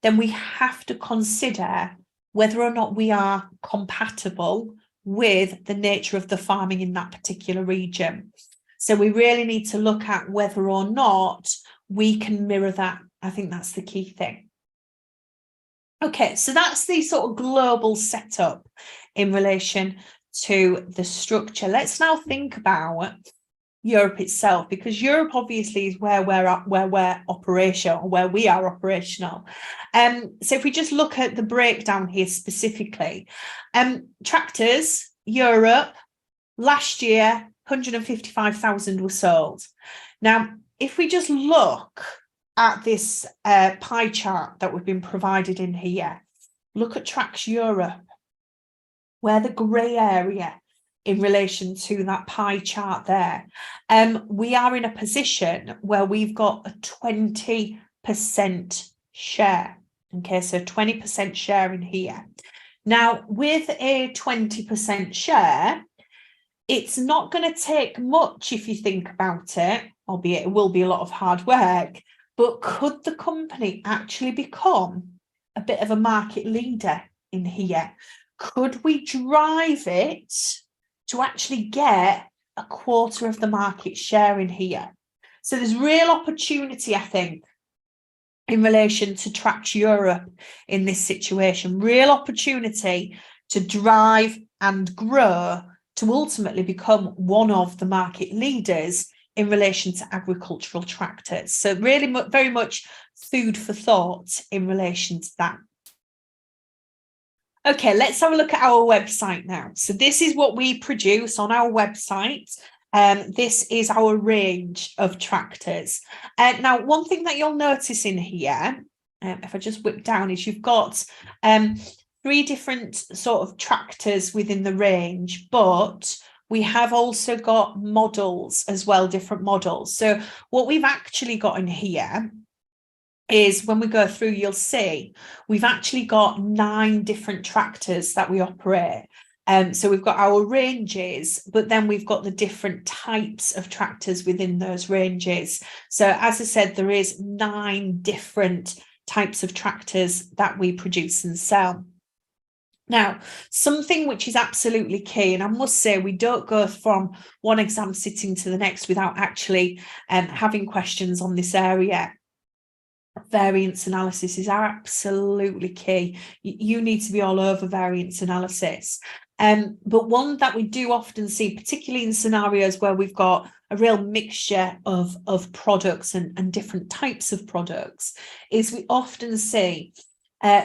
then we have to consider whether or not we are compatible with the nature of the farming in that particular region. So we really need to look at whether or not we can mirror that. I think that's the key thing. Okay, so that's the sort of global setup in relation to the structure. Let's now think about Europe itself, because Europe obviously is where we are operational. So if we just look at the breakdown here specifically, tractors, Europe, last year, 155,000 were sold. Now, if we just look at this pie chart that we've been provided in here, look at Tracks Europe, where the grey area in relation to that pie chart there. We are in a position where we've got a 20% share. Okay, so 20% share in here. Now, with a 20% share, it's not going to take much if you think about it, albeit it will be a lot of hard work, but could the company actually become a bit of a market leader in here? Could we drive it to actually get a quarter of the market share in here? So there's real opportunity, I think, in relation to Trax Europe in this situation, real opportunity to drive and grow to ultimately become one of the market leaders in relation to agricultural tractors. So really very much food for thought in relation to that. Okay, let's have a look at our website now. So this is what we produce on our website. This is our range of tractors. Now, one thing that you'll notice in here, if I just whip down, is you've got 3 different sort of tractors within the range, but we have also got models as well, different models. So what we've actually got in here is, when we go through, you'll see we've actually got 9 different tractors that we operate. So we've got our ranges, but then we've got the different types of tractors within those ranges. So as I said, there is 9 different types of tractors that we produce and sell. Now, something which is absolutely key, and I must say we don't go from one exam sitting to the next without actually having questions on this area. Variance analysis is absolutely key. You need to be all over variance analysis. But one that we do often see, particularly in scenarios where we've got a real mixture of products and different types of products, is we often see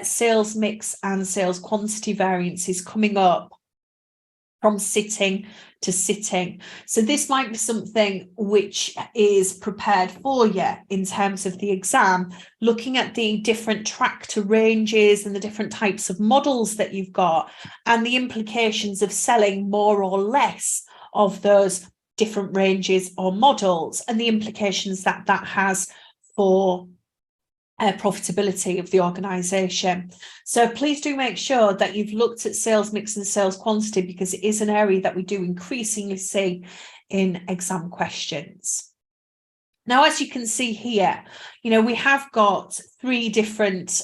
sales mix and sales quantity variances coming up from sitting to sitting. So this might be something which is prepared for you in terms of the exam, looking at the different tractor ranges and the different types of models that you've got, and the implications of selling more or less of those different ranges or models, and the implications that that has for profitability of the organisation. So please do make sure that you've looked at sales mix and sales quantity, because it is an area that we do increasingly see in exam questions. Now, as you can see here, we have got 3 different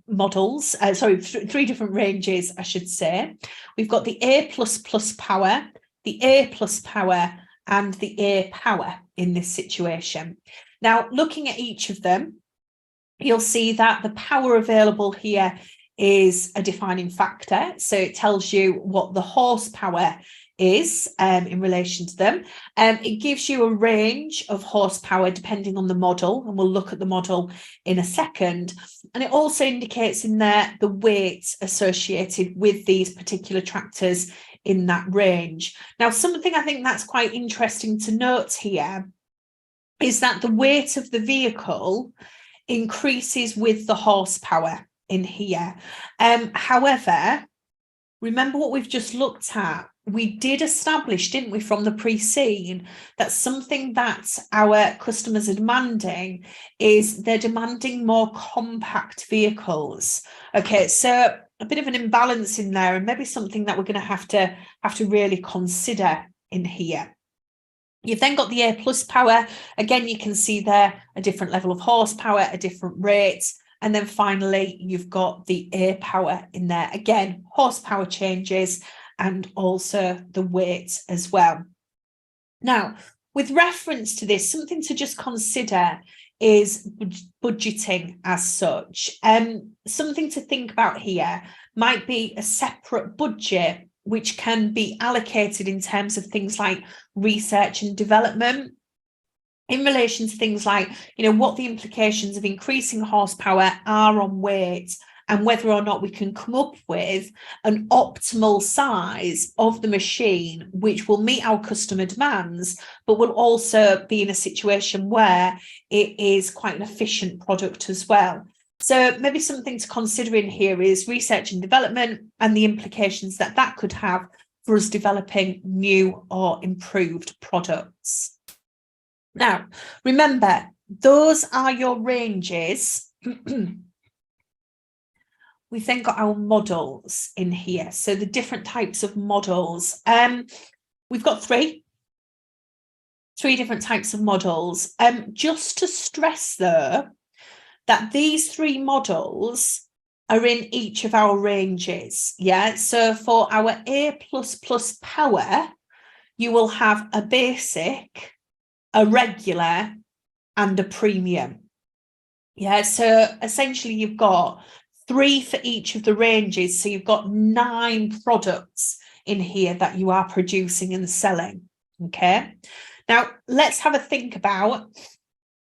models, 3 different ranges, I should say. We've got the A++ power, the A+ power, and the A power in this situation. Now, looking at each of them, you'll see that the power available here is a defining factor. So it tells you what the horsepower is in relation to them. It gives you a range of horsepower depending on the model, and we'll look at the model in a second. And it also indicates in there the weight associated with these particular tractors in that range. Now, something I think that's quite interesting to note here is that the weight of the vehicle increases with the horsepower in here. However, remember what we've just looked at. We did establish, didn't we, from the pre-scene, that something that our customers are demanding is they're demanding more compact vehicles. Okay, so a bit of an imbalance in there, and maybe something that we're going to have to really consider in here. You've then got the A+ power. Again, you can see there a different level of horsepower, a different rate. And then finally, you've got the A power in there. Again, horsepower changes and also the weight as well. Now, with reference to this, something to just consider is budgeting as such. Something to think about here might be a separate budget which can be allocated in terms of things like research and development, in relation to things like, what the implications of increasing horsepower are on weight, and whether or not we can come up with an optimal size of the machine which will meet our customer demands, but will also be in a situation where it is quite an efficient product as well. So maybe something to consider in here is research and development and the implications that that could have for us developing new or improved products. Now, remember, those are your ranges. We've then got our models in here. So the different types of models. We've got three different types of models. Just to stress though, that these three models are in each of our ranges. Yeah, so for our A++ power, you will have a basic, a regular, and a premium. Yeah, so essentially you've got 3 for each of the ranges. So you've got 9 products in here that you are producing and selling. Okay. Now let's have a think about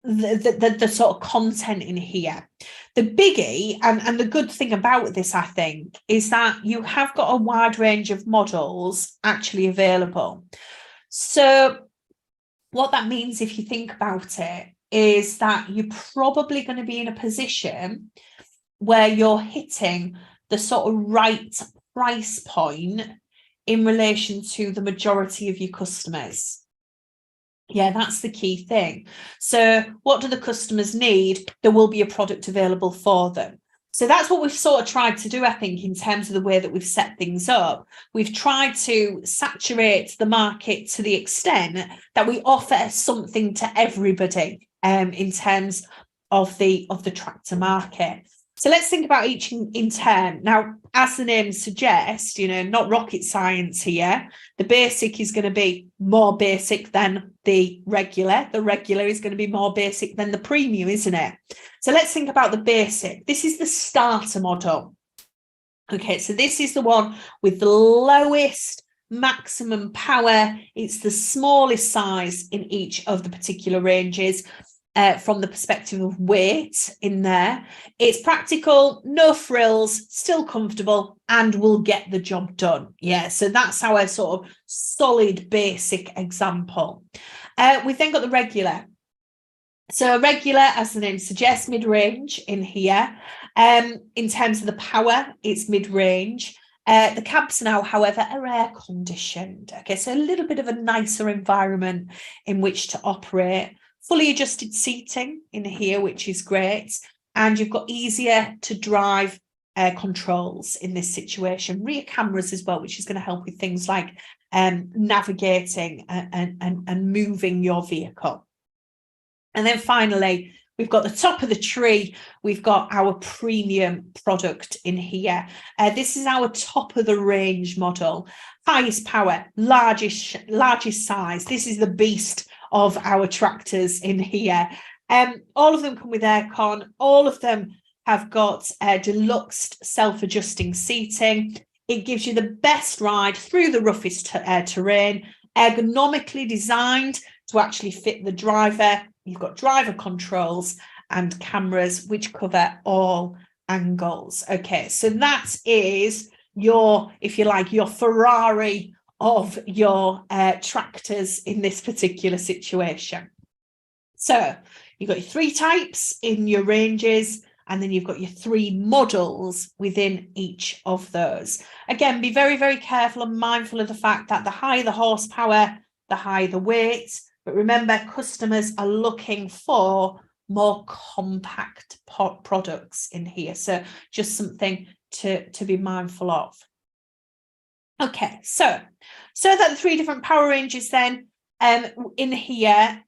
the sort of content in here. The biggie and the good thing about this, I think, is that you have got a wide range of models actually available. So what that means, if you think about it, is that you're probably going to be in a position where you're hitting the sort of right price point in relation to the majority of your customers. Yeah, that's the key thing. So what do the customers need? There will be a product available for them. So that's what we've sort of tried to do, I think, in terms of the way that we've set things up. We've tried to saturate the market to the extent that we offer something to everybody in terms of the tractor market. So let's think about each in turn. Now, as the name suggests, not rocket science here. The basic is going to be more basic than the regular. The regular is going to be more basic than the premium, isn't it? So let's think about the basic. This is the starter model. Okay, so this is the one with the lowest maximum power. It's the smallest size in each of the particular ranges. From the perspective of weight in there. It's practical, no frills, still comfortable, and will get the job done. Yeah, so that's our sort of solid basic example. We've then got the regular. So regular, as the name suggests, mid-range in here. In terms of the power, it's mid-range. The cabs now, however, are air conditioned. Okay, so a little bit of a nicer environment in which to operate. Fully adjusted seating in here, which is great. And you've got easier to drive controls in this situation. Rear cameras as well, which is going to help with things like navigating and moving your vehicle. And then finally, we've got the top of the tree. We've got our premium product in here. This is our top of the range model. Highest power, largest size. This is the beast of our tractors in here. All of them come with aircon. All of them have got deluxe self-adjusting seating. It gives you the best ride through the roughest terrain, ergonomically designed to actually fit the driver. You've got driver controls and cameras which cover all angles. Okay, so that is your, if you like, your Ferrari of your tractors in this particular situation. So you've got your 3 types in your ranges, and then you've got your 3 models within each of those. Again, be very, very careful and mindful of the fact that the higher the horsepower, the higher the weight. But remember, customers are looking for more compact products in here. So just something to be mindful of. Okay, so that the 3 different power ranges then in here,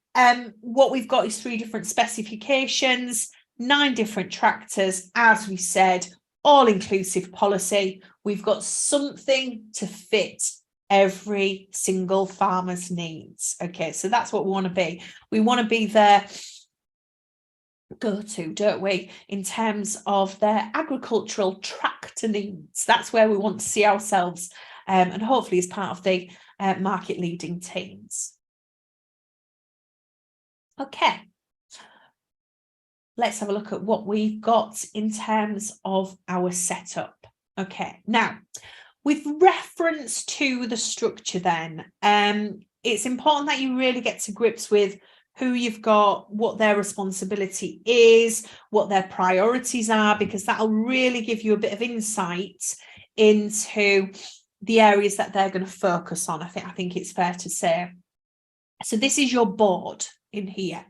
what we've got is 3 different specifications, 9 different tractors, as we said, all-inclusive policy. We've got something to fit every single farmer's needs. Okay, so that's what we want to be. We want to be their go-to, don't we, in terms of their agricultural tractor needs. That's where we want to see ourselves, and hopefully as part of the market leading teams. Okay, let's have a look at what we've got in terms of our setup. Okay, now with reference to the structure then, it's important that you really get to grips with who you've got, what their responsibility is, what their priorities are, because that'll really give you a bit of insight into the areas that they're going to focus on. I think it's fair to say. So this is your board in here.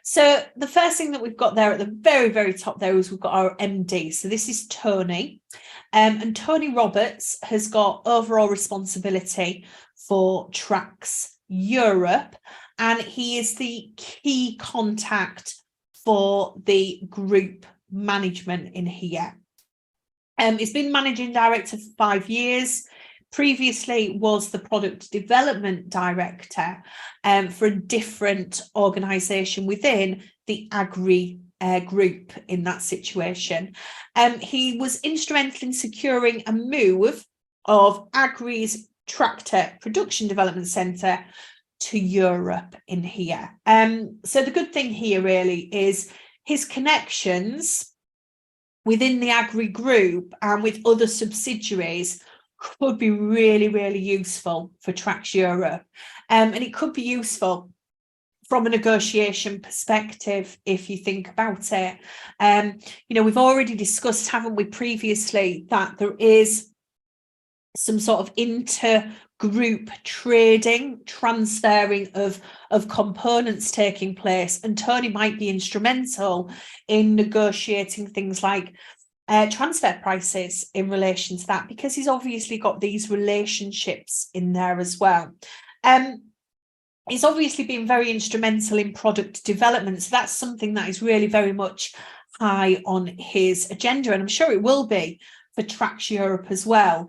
So the first thing that we've got there at the very, very top there is we've got our MD. So this is Tony. And Tony Roberts has got overall responsibility for Tracks Europe, and he is the key contact for the group management in here. He's been managing director for 5 years. Previously was the product development director for a different organisation within the Agri group in that situation. He was instrumental in securing a move of Agri's tractor production development centre to Europe in here. So the good thing here really is his connections within the Agri group and with other subsidiaries could be really, really useful for Tracks Europe. And it could be useful from a negotiation perspective, if you think about it. We've already discussed, haven't we, previously, that there is some sort of inter-group trading, transferring of components taking place, and Tony might be instrumental in negotiating things like transfer prices in relation to that, because he's obviously got these relationships in there as well. He's obviously been very instrumental in product development, so that's something that is really very much high on his agenda, and I'm sure it will be for Tracks Europe as well.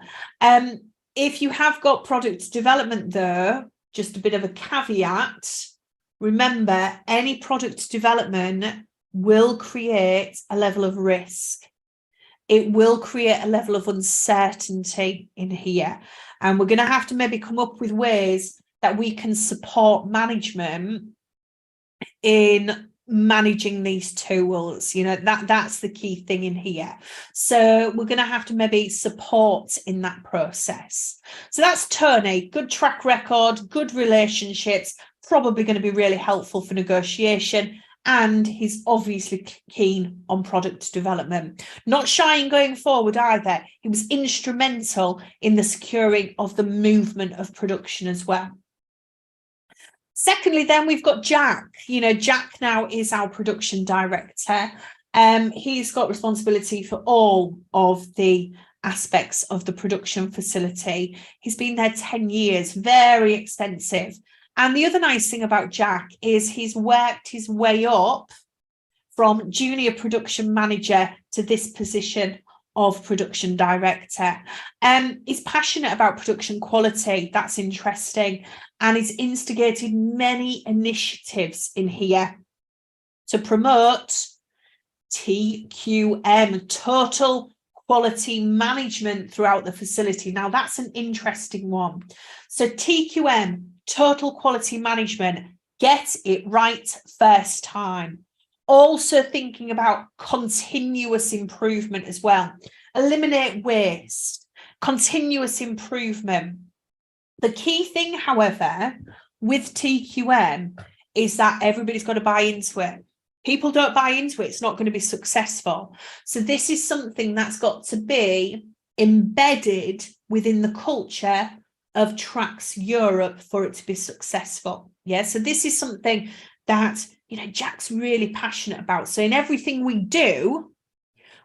If you have got product development though, just a bit of a caveat, remember any product development will create a level of risk. It will create a level of uncertainty in here, and we're going to have to maybe come up with ways that we can support management in managing these tools. That's the key thing in here. So we're going to have to maybe support in that process. So that's Tony. Good track record, good relationships, probably going to be really helpful for negotiation. And he's obviously keen on product development. Not shy in going forward either. He was instrumental in the securing of the movement of production as well. Secondly, then we've got Jack. Jack now is our production director. He's got responsibility for all of the aspects of the production facility. He's been there 10 years, very extensive. And the other nice thing about Jack is he's worked his way up from junior production manager to this position of production director. He's passionate about production quality. That's interesting. And he's instigated many initiatives in here to promote TQM, total quality management, throughout the facility. Now, that's an interesting one. So TQM, total quality management, get it right first time. Also thinking about continuous improvement as well. Eliminate waste, continuous improvement. The key thing, however, with TQM is that everybody's got to buy into it. People don't buy into it, it's not going to be successful. So this is something that's got to be embedded within the culture of Tracks Europe for it to be successful. Yeah, so this is something that Jack's really passionate about. So in everything we do,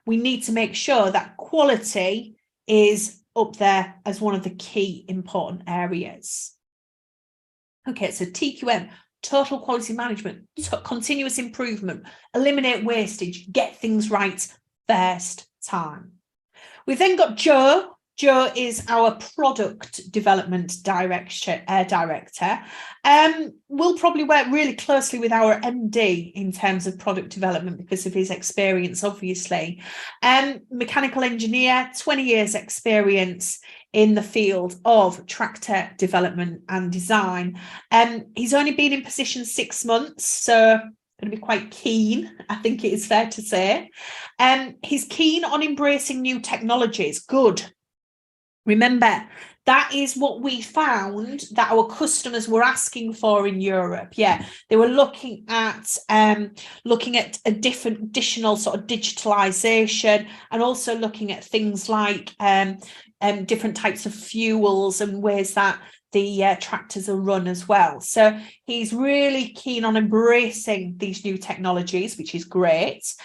we need to make sure that quality is up there as one of the key important areas. Okay, so TQM, total quality management, continuous improvement, eliminate wastage, get things right first time. We've then got Joe. Joe is our product development director. We'll probably work really closely with our MD in terms of product development because of his experience, obviously. Mechanical engineer, 20 years experience in the field of tractor development and design. He's only been in position 6 months, so going to be quite keen, I think it is fair to say. He's keen on embracing new technologies. Good. Remember, That is what we found that our customers were asking for in Europe. Yeah, they were looking at a different additional sort of digitalization, and also looking at things like different types of fuels and ways that the tractors are run as well. So he's really keen on embracing these new technologies, which is great.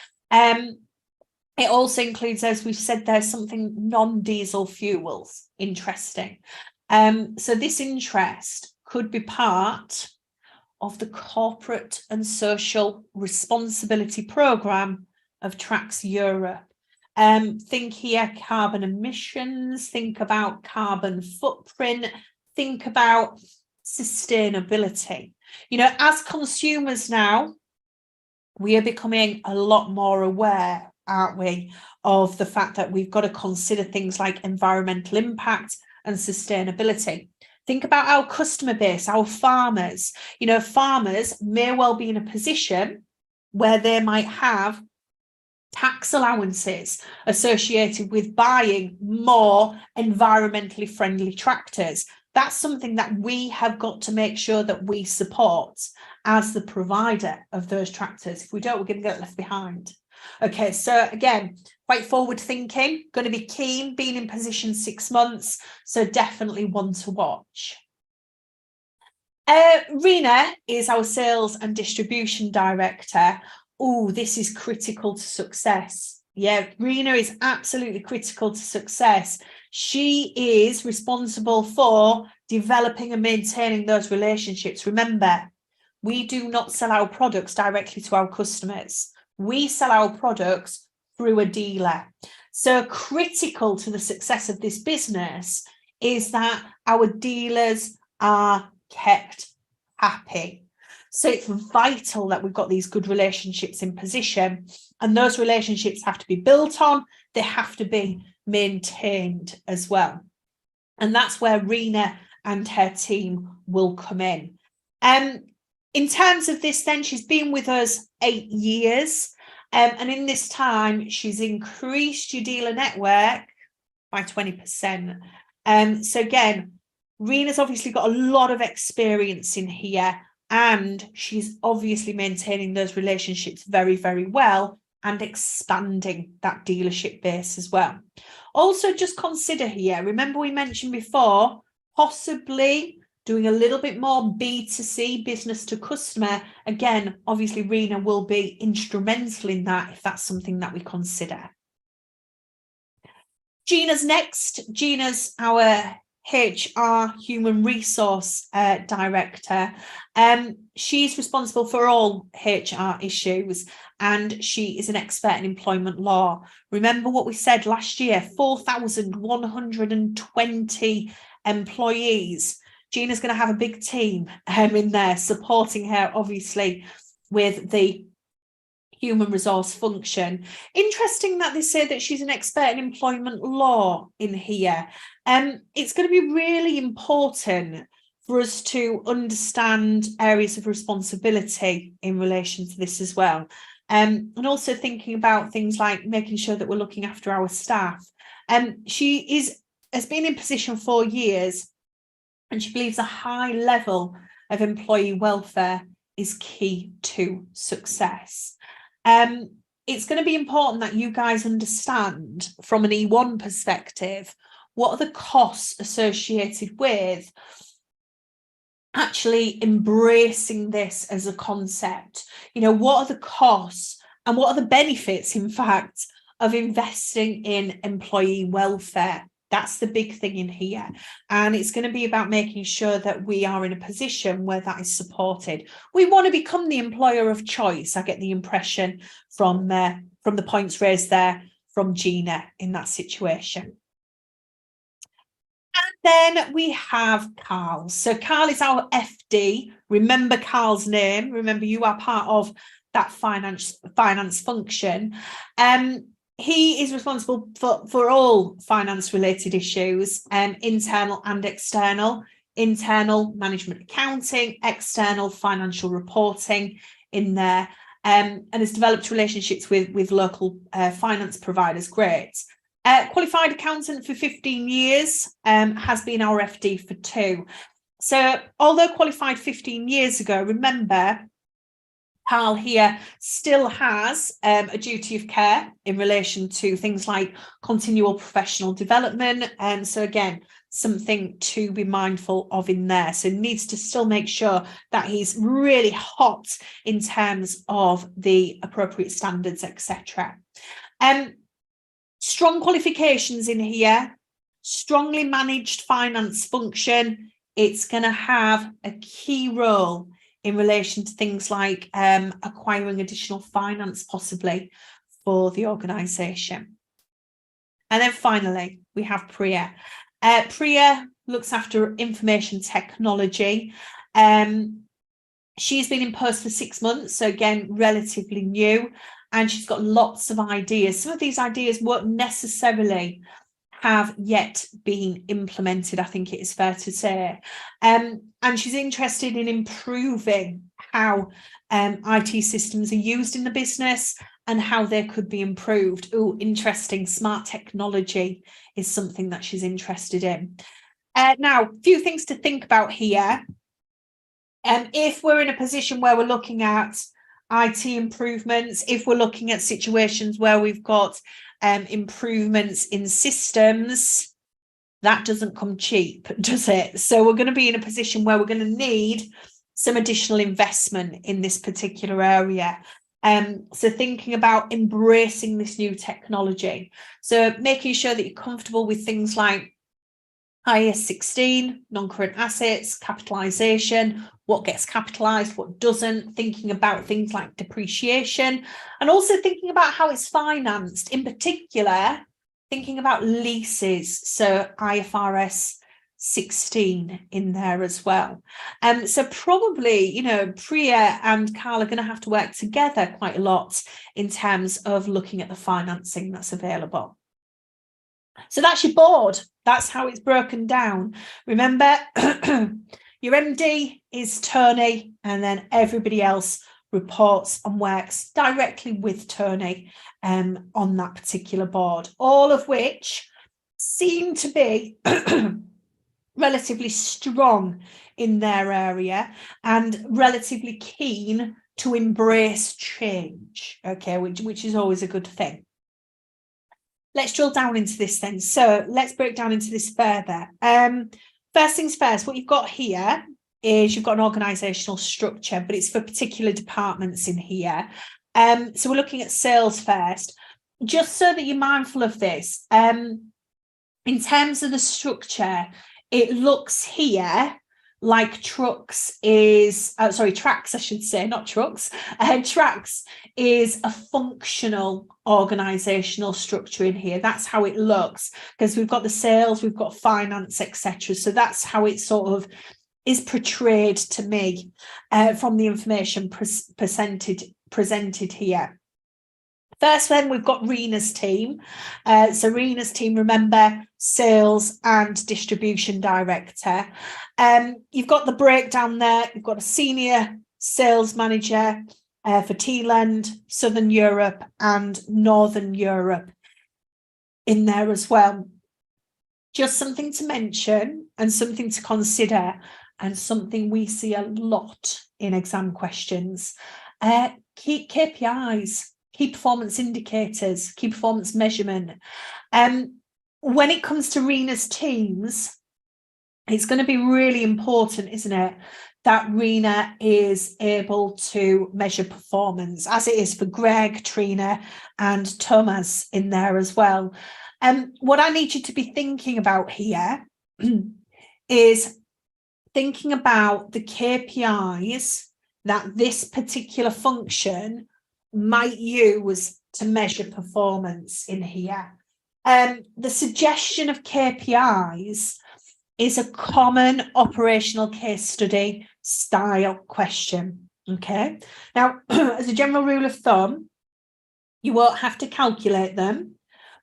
It also includes, as we've said, there's something non-diesel fuels. Interesting. So this interest could be part of the corporate and social responsibility programme of Tracks Europe. Think here carbon emissions, think about carbon footprint, think about sustainability. You know, as consumers now, we are becoming a lot more aware, aren't we, of the fact that we've got to consider things like environmental impact and sustainability. Think about our customer base, our farmers. You know, farmers may well be in a position where they might have tax allowances associated with buying more environmentally friendly tractors. That's something that we have got to make sure that we support as the provider of those tractors. If we don't, we're going to get left behind. Okay, so again, quite forward thinking, going to be keen, being in position 6 months, so definitely one to watch. Rena is our sales and distribution director. Oh, this is critical to success. Yeah, Rena is absolutely critical to success. She is responsible for developing and maintaining those relationships. Remember, we do not sell our products directly to our customers. We sell our products through a dealer. So critical to the success of this business is that our dealers are kept happy. So it's vital that we've got these good relationships in position, and those relationships have to be built on, they have to be maintained as well. And that's where Rena and her team will come in. In terms of this then, she's been with us 8 years, and in this time, she's increased your dealer network by 20%. So again, Rena's obviously got a lot of experience in here, and she's obviously maintaining those relationships very, very well and expanding that dealership base as well. Also, just consider here, remember we mentioned before, possibly doing a little bit more B2C, business to customer. Again, obviously Rena will be instrumental in that if that's something that we consider. Gina's next. Gina's our HR human resource director. She's responsible for all HR issues, and she is an expert in employment law. Remember what we said last year, 4,120 employees. Gina's going to have a big team in there supporting her, obviously, with the human resource function. Interesting that they say that she's an expert in employment law in here. It's going to be really important for us to understand areas of responsibility in relation to this as well. And also thinking about things like making sure that we're looking after our staff. She has been in position 4 years, and she believes a high level of employee welfare is key to success. It's going to be important that you guys understand from an E1 perspective, what are the costs associated with actually embracing this as a concept? You know, what are the costs and what are the benefits, in fact, of investing in employee welfare? That's the big thing in here. And it's going to be about making sure that we are in a position where that is supported. We want to become the employer of choice. I get the impression from the points raised there from Gina in that situation. And then we have Carl. So Carl is our FD. Remember Carl's name. Remember, you are part of that finance function. He is responsible for all finance-related issues, internal and external, internal management accounting, external financial reporting in there, and has developed relationships with local finance providers. Great. Qualified accountant for 15 years, has been our FD for 2. So although qualified 15 years ago, remember, Carl here still has a duty of care in relation to things like continual professional development. And so again, something to be mindful of in there. So needs to still make sure that he's really hot in terms of the appropriate standards, etc. Strong qualifications in here, strongly managed finance function. It's going to have a key role in relation to things like acquiring additional finance possibly for the organisation. And then finally, we have Priya. Priya looks after information technology. She's been in post for 6 months, so again, relatively new, and she's got lots of ideas. Some of these ideas won't necessarily have yet been implemented, I think it is fair to say. And she's interested in improving how IT systems are used in the business and how they could be improved. Oh, interesting. Smart technology is something that she's interested in. Now, a few things to think about here. If we're in a position where we're looking at IT improvements, if we're looking at situations where we've got improvements in systems, that doesn't come cheap, does it? So we're going to be in a position where we're going to need some additional investment in this particular area. So thinking about embracing this new technology. So making sure that you're comfortable with things like IAS 16, non-current assets, capitalisation, what gets capitalised, what doesn't, thinking about things like depreciation, and also thinking about how it's financed, in particular, thinking about leases, so IFRS 16 in there as well. So probably, you know, Priya and Carl are going to have to work together quite a lot in terms of looking at the financing that's available. So that's your board. That's how it's broken down. Remember, your MD is Tony, and then everybody else reports and works directly with Tony on that particular board, all of which seem to be relatively strong in their area and relatively keen to embrace change, okay, which is always a good thing. Let's drill down into this then. So let's break down into this further. First things first, what you've got here is you've got an organisational structure, but it's for particular departments in here. So we're looking at sales first, just so that you're mindful of this. In terms of the structure, it looks here like tracks, I should say, not trucks. Tracks is a functional organisational structure in here. That's how it looks, because we've got the sales, we've got finance, etc. So that's how it sort of is portrayed to me from the information presented here. First, then we've got Rena's team. So Rena's team, remember, sales and distribution director. You've got the breakdown there. You've got a senior sales manager for Teeland, Southern Europe and Northern Europe in there as well. Just something to mention and something to consider, and something we see a lot in exam questions. Keep KPIs. Key performance indicators, key performance measurement. When it comes to Rena's teams, it's going to be really important, isn't it, that Rena is able to measure performance, as it is for Greg, Trina, and Thomas in there as well. What I need you to be thinking about here is thinking about the KPIs that this particular function might use to measure performance in here. The suggestion of KPIs is a common operational case study style question. Okay. Now, as a general rule of thumb, you won't have to calculate them,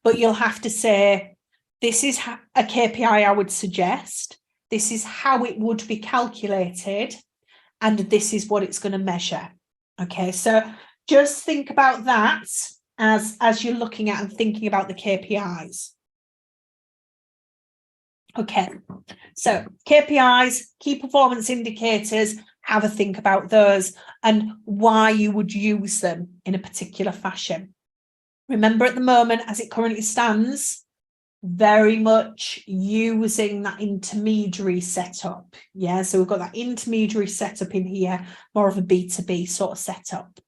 but you'll have to say, this is a KPI I would suggest, this is how it would be calculated, and this is what it's going to measure. Okay, so just think about that as you're looking at and thinking about the KPIs. Okay, so KPIs, key performance indicators, have a think about those and why you would use them in a particular fashion. Remember, at the moment, as it currently stands, very much using that intermediary setup. Yeah, so we've got that intermediary setup in here, more of a B2B sort of setup.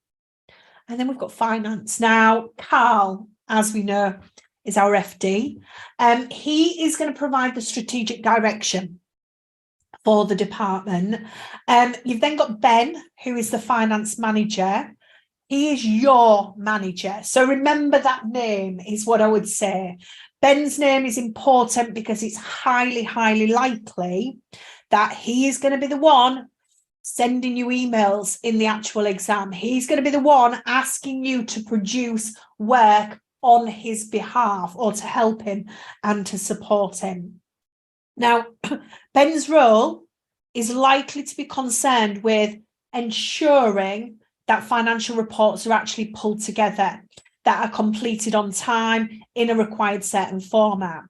And then we've got finance. Now, Carl, as we know, is our FD. He is going to provide the strategic direction for the department. You've then got Ben, who is the finance manager. He is your manager. So remember that name is what I would say. Ben's name is important because it's highly, highly likely that he is going to be the one sending you emails in the actual exam. He's going to be the one asking you to produce work on his behalf or to help him and to support him. Now, Ben's role is likely to be concerned with ensuring that financial reports are actually pulled together, that are completed on time in a required certain format.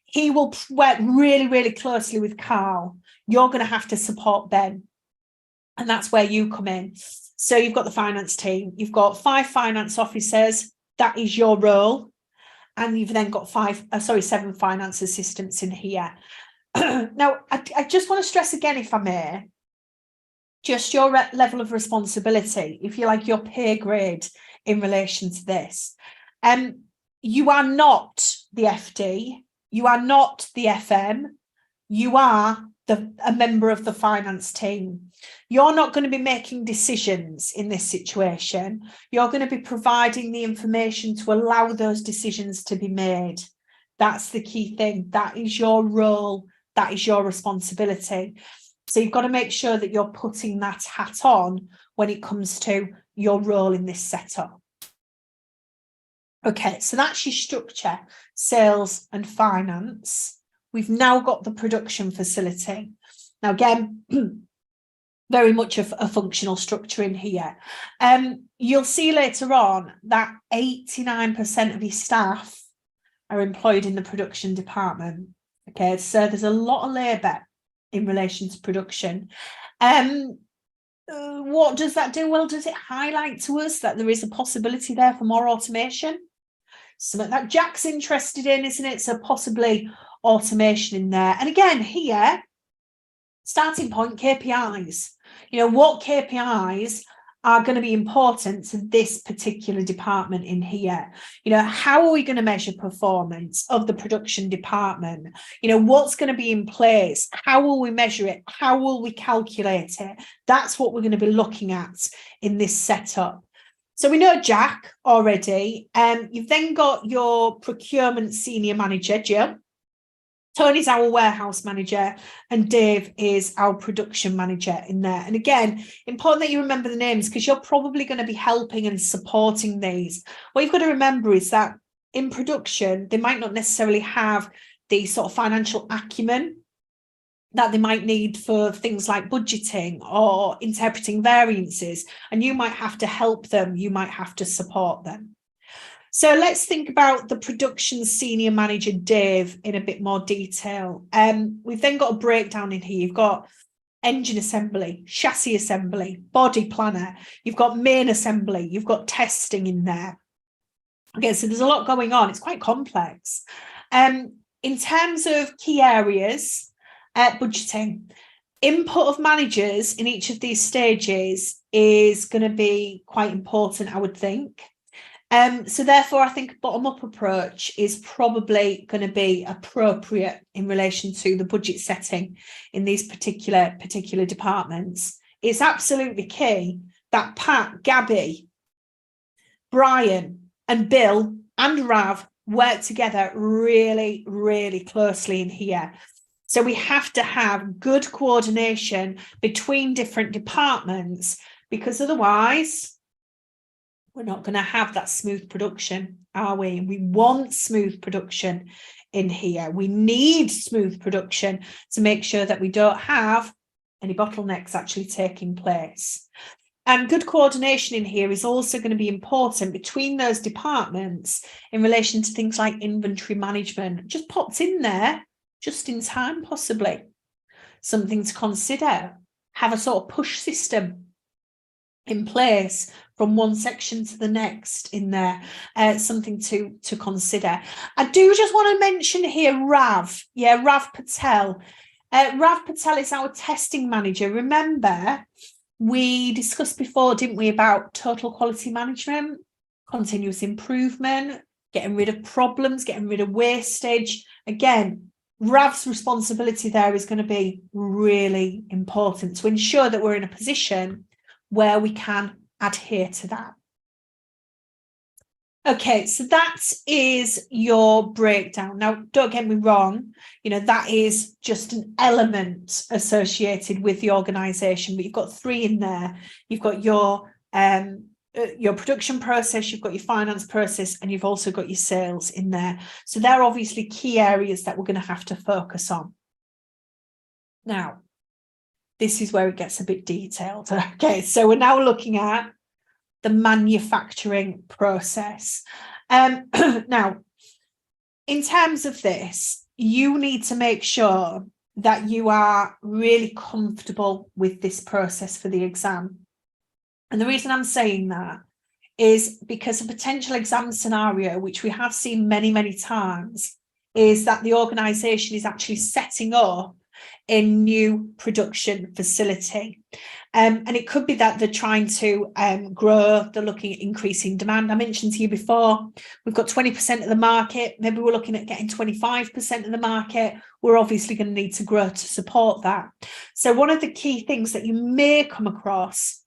He will work really, really closely with Carl. You're going to have to support Ben. And that's where you come in. So you've got the finance team. You've got 5 finance officers. That is your role. And you've then got 7 finance assistants in here. Now, I just want to stress again, if I may, just your level of responsibility, if you like, your pay grade in relation to this. You are not the FD, you are not the FM, you are a member of the finance team. You're not going to be making decisions in this situation. You're going to be providing the information to allow those decisions to be made. That's the key thing. That is your role. That is your responsibility. So you've got to make sure that you're putting that hat on when it comes to your role in this setup. Okay, so that's your structure, sales and finance. We've now got the production facility. Now, again, very much a functional structure in here. You'll see later on that 89% of your staff are employed in the production department. Okay, so there's a lot of labour in relation to production. What does that do? Well, does it highlight to us that there is a possibility there for more automation? Something that Jack's interested in, isn't it? So possibly automation in there. And again, here, starting point, KPIs. You know, what KPIs are going to be important to this particular department in here? You know, how are we going to measure performance of the production department? You know, what's going to be in place? How will we measure it? How will we calculate it? That's what we're going to be looking at in this setup. So we know Jack already. You've then got your procurement senior manager, Jill. Tony's our warehouse manager and Dave is our production manager in there. And again, important that you remember the names because you're probably going to be helping and supporting these. What you've got to remember is that in production, they might not necessarily have the sort of financial acumen that they might need for things like budgeting or interpreting variances. And you might have to help them. You might have to support them. So let's think about the production senior manager, Dave, in a bit more detail. We've then got a breakdown in here. You've got engine assembly, chassis assembly, body planner. You've got main assembly. You've got testing in there. Okay, so there's a lot going on. It's quite complex. In terms of key areas, budgeting. Input of managers in each of these stages is going to be quite important, I would think. So therefore, I think a bottom-up approach is probably going to be appropriate in relation to the budget setting in these particular departments. It's absolutely key that Pat, Gabby, Brian and Bill and Rav work together really, really closely in here. So we have to have good coordination between different departments because otherwise we're not going to have that smooth production, are we? We want smooth production in here. We need smooth production to make sure that we don't have any bottlenecks actually taking place. And good coordination in here is also going to be important between those departments in relation to things like inventory management. Just popped in there, just in time, possibly. Something to consider. Have a sort of push system in place from one section to the next in there. Something to consider. I do just want to mention here Rav. Yeah, Rav Patel. Rav Patel is our testing manager. Remember, we discussed before, didn't we, about total quality management, continuous improvement, getting rid of problems, getting rid of wastage. Again, Rav's responsibility there is going to be really important to ensure that we're in a position where we can adhere to that. Okay, so that is your breakdown. Now, don't get me wrong, that is just an element associated with the organisation, but you've got 3 in there. You've got your production process, you've got your finance process, and you've also got your sales in there. So they're obviously key areas that we're going to have to focus on. Now, this is where it gets a bit detailed. Okay, so we're now looking at the manufacturing process. Now, in terms of this, you need to make sure that you are really comfortable with this process for the exam. And the reason I'm saying that is because a potential exam scenario, which we have seen many, many times, is that the organisation is actually setting up a new production facility. And it could be that they're trying to grow, they're looking at increasing demand. I mentioned to you before, we've got 20% of the market, maybe we're looking at getting 25% of the market. We're obviously going to need to grow to support that. So one of the key things that you may come across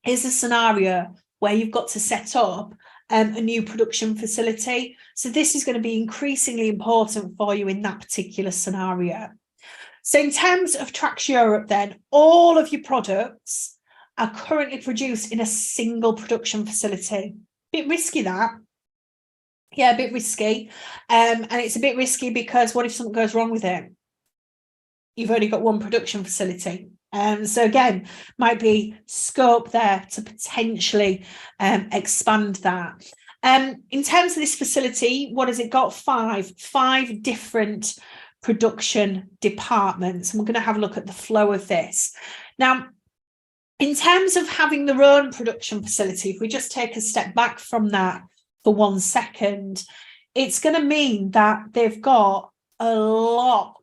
is a scenario where you've got to set up a new production facility. So this is going to be increasingly important for you in that particular scenario. So in terms of Trax Europe then, all of your products are currently produced in a single production facility. Bit risky that. Yeah, a bit risky. And it's a bit risky because what if something goes wrong with it? You've only got one production facility. So again, might be scope there to potentially expand that. In terms of this facility, what has it got? Five different production departments, and we're going to have a look at the flow of this. Now, in terms of having their own production facility, if we just take a step back from that for 1 second, it's going to mean that they've got a lot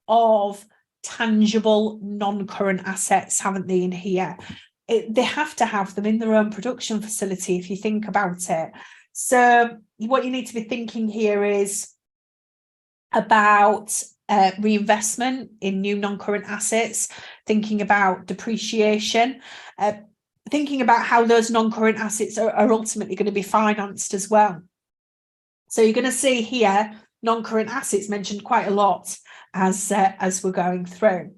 of tangible non-current assets, haven't they, in here? They have to have them in their own production facility if you think about it. So what you need to be thinking here is about reinvestment in new non-current assets, thinking about depreciation, thinking about how those non-current assets are ultimately going to be financed as well. So you're going to see here non-current assets mentioned quite a lot as we're going through.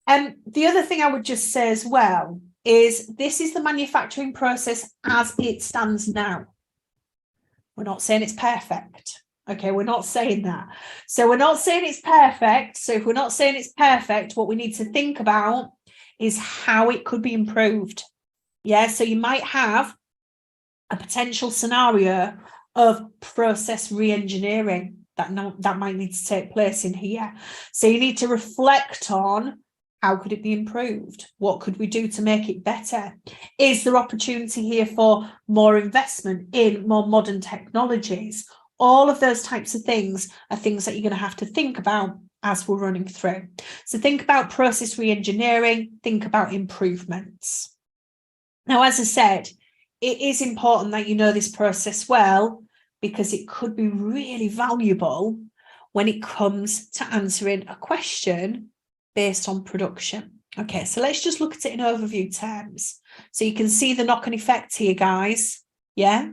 And the other thing I would just say as well is this is the manufacturing process as it stands now. We're not saying it's perfect. Okay, we're not saying that. So we're not saying it's perfect. So if we're not saying it's perfect, what we need to think about is how it could be improved. Yeah, so you might have a potential scenario of process re-engineering that might need to take place in here. So you need to reflect on how could it be improved? What could we do to make it better? Is there opportunity here for more investment in more modern technologies? All of those types of things are things that you're going to have to think about as we're running through. So think about process re-engineering, think about improvements. Now, as I said, it is important that you know this process well, because it could be really valuable when it comes to answering a question based on production. Okay, so let's just look at it in overview terms. So you can see the knock-on effect here, guys. Yeah.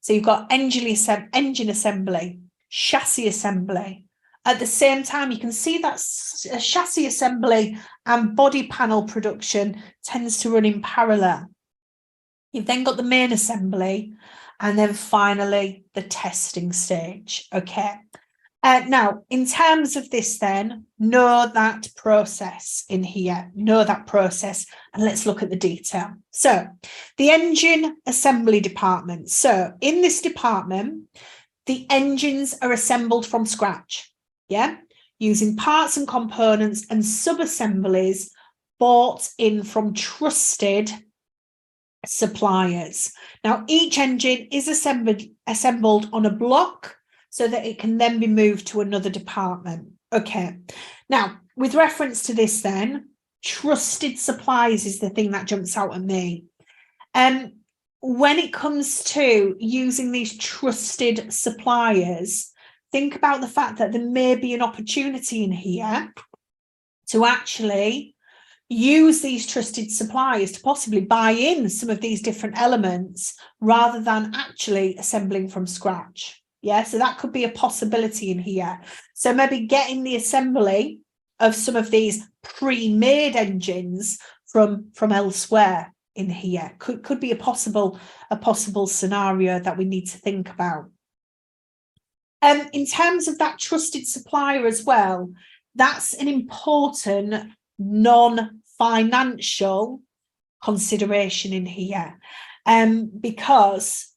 So you've got engine assembly, chassis assembly. At the same time, you can see that chassis assembly and body panel production tends to run in parallel. You've then got the main assembly, and then finally the testing stage. Okay. Now, in terms of this then, know that process in here, know that process, and let's look at the detail. So the engine assembly department. So in this department, the engines are assembled from scratch, yeah, using parts and components and sub-assemblies bought in from trusted suppliers. Now, each engine is assembled on a block so that it can then be moved to another department. Okay. Now, with reference to this then, trusted suppliers is the thing that jumps out at me. When it comes to using these trusted suppliers, think about the fact that there may be an opportunity in here to actually use these trusted suppliers to possibly buy in some of these different elements rather than actually assembling from scratch. Yeah, so that could be a possibility in here. So maybe getting the assembly of some of these pre-made engines from elsewhere in here could be a possible scenario that we need to think about. In terms of that trusted supplier as well, that's an important non-financial consideration in here, because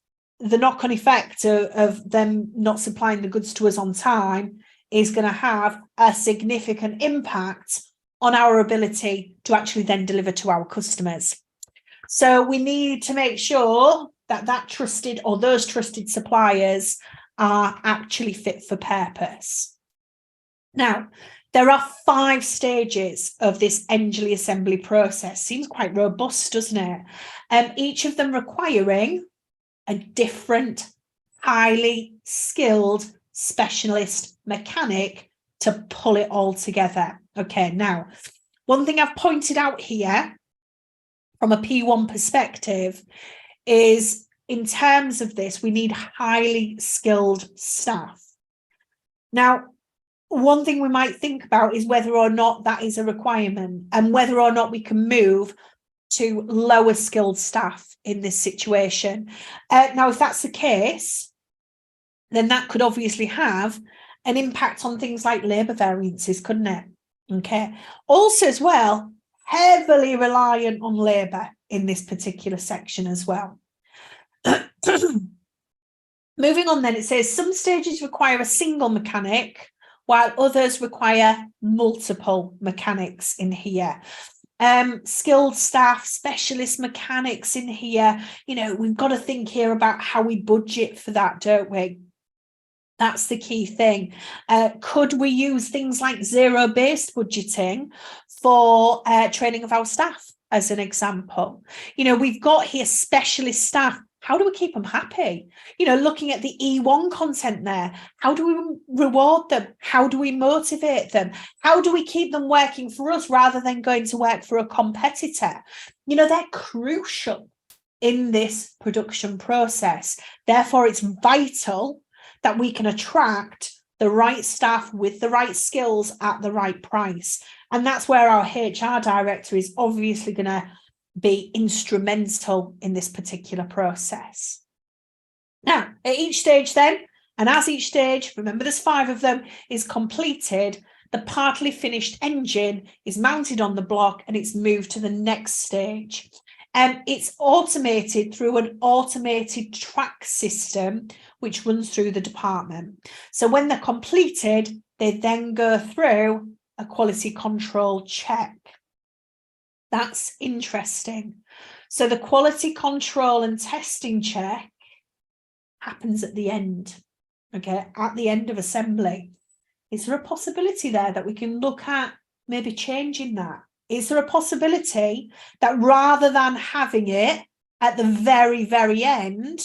the knock-on effect of them not supplying the goods to us on time is going to have a significant impact on our ability to actually then deliver to our customers. So we need to make sure that that trusted or those trusted suppliers are actually fit for purpose. Now, there are 5 stages of this engine assembly process. Seems quite robust, doesn't it? Each of them requiring a different, highly skilled specialist mechanic to pull it all together. Okay, now, one thing I've pointed out here from a P1 perspective is in terms of this, we need highly skilled staff. Now, one thing we might think about is whether or not that is a requirement and whether or not we can move to lower skilled staff in this situation. Now, if that's the case, then that could obviously have an impact on things like labour variances, couldn't it? Okay. Also as well, heavily reliant on labour in this particular section as well. Moving on then, it says some stages require a single mechanic, while others require multiple mechanics in here. Skilled staff, specialist mechanics in here. You know, we've got to think here about how we budget for that, don't we? That's the key thing. Could we use things like zero-based budgeting for training of our staff, as an example? You know, we've got here specialist staff. How do we keep them happy? You know, looking at the E1 content there, how do we reward them? How do we motivate them? How do we keep them working for us rather than going to work for a competitor? You know, they're crucial in this production process. Therefore, it's vital that we can attract the right staff with the right skills at the right price. And that's where our HR director is obviously going to be instrumental in this particular process. Now, at each stage then, and as each stage, remember there's 5 of them, is completed, the partly finished engine is mounted on the block and it's moved to the next stage. It's automated through an automated track system which runs through the department. So when they're completed, they then go through a quality control check. That's interesting. So the quality control and testing check happens at the end, okay, at the end of assembly. Is there a possibility there that we can look at maybe changing that? Is there a possibility that rather than having it at the very, very end,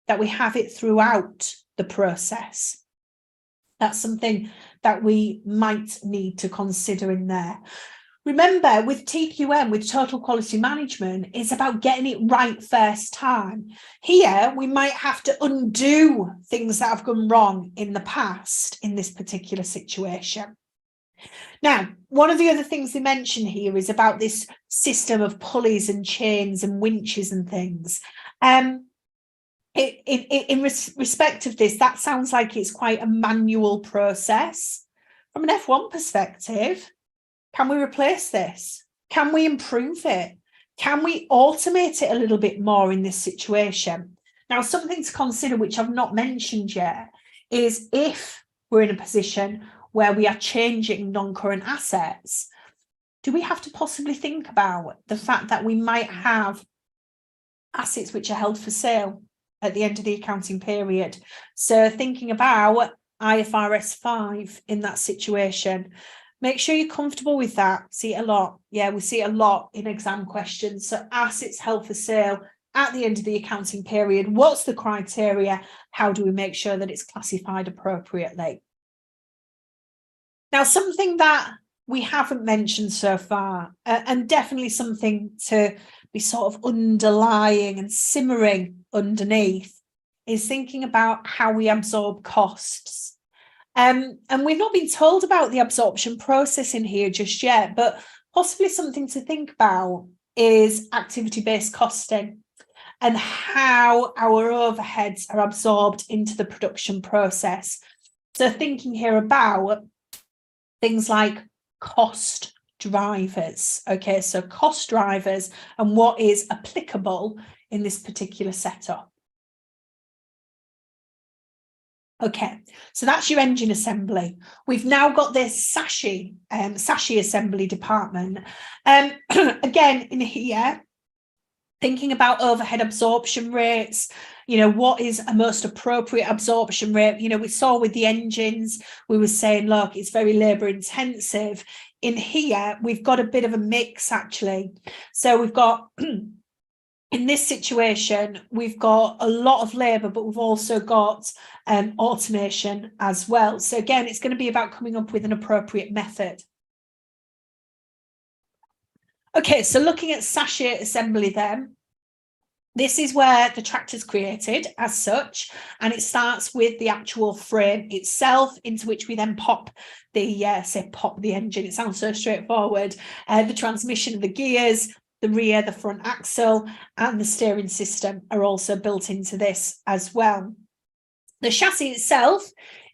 that we have it throughout the process? That's something that we might need to consider in there. Remember, with TQM, with total quality management, it's about getting it right first time. Here, we might have to undo things that have gone wrong in the past in this particular situation. Now, one of the other things they mention here is about this system of pulleys and chains and winches and things. respect of this, that sounds like it's quite a manual process. From an F1 perspective, can we replace this? Can we improve it? Can we automate it a little bit more in this situation? Now, something to consider, which I've not mentioned yet, is if we're in a position where we are changing non-current assets, do we have to possibly think about the fact that we might have assets which are held for sale at the end of the accounting period? So thinking about IFRS 5 in that situation, make sure you're comfortable with that. See it a lot. Yeah, we see it a lot in exam questions. So assets held for sale at the end of the accounting period. What's the criteria? How do we make sure that it's classified appropriately? Now, something that we haven't mentioned so far, and definitely something to be sort of underlying and simmering underneath, is thinking about how we absorb costs. And we've not been told about the absorption process in here just yet, but possibly something to think about is activity-based costing and how our overheads are absorbed into the production process. So thinking here about things like cost drivers. Okay, so cost drivers and what is applicable in this particular setup. Okay, so that's your engine assembly. We've now got this chassis assembly department. Again, in here, thinking about overhead absorption rates, what is a most appropriate absorption rate? We saw with the engines, we were saying, look, it's very labor intensive. In here, we've got a bit of a mix, actually. So we've got, in this situation, we've got a lot of labor, but we've also got automation as well. So again, it's going to be about coming up with an appropriate method. Okay, so looking at sachet assembly then, this is where the tractor's created as such, and it starts with the actual frame itself, into which we then pop the, pop the engine. It sounds so straightforward. The transmission, the gears, the rear, the front axle, and the steering system are also built into this as well. The chassis itself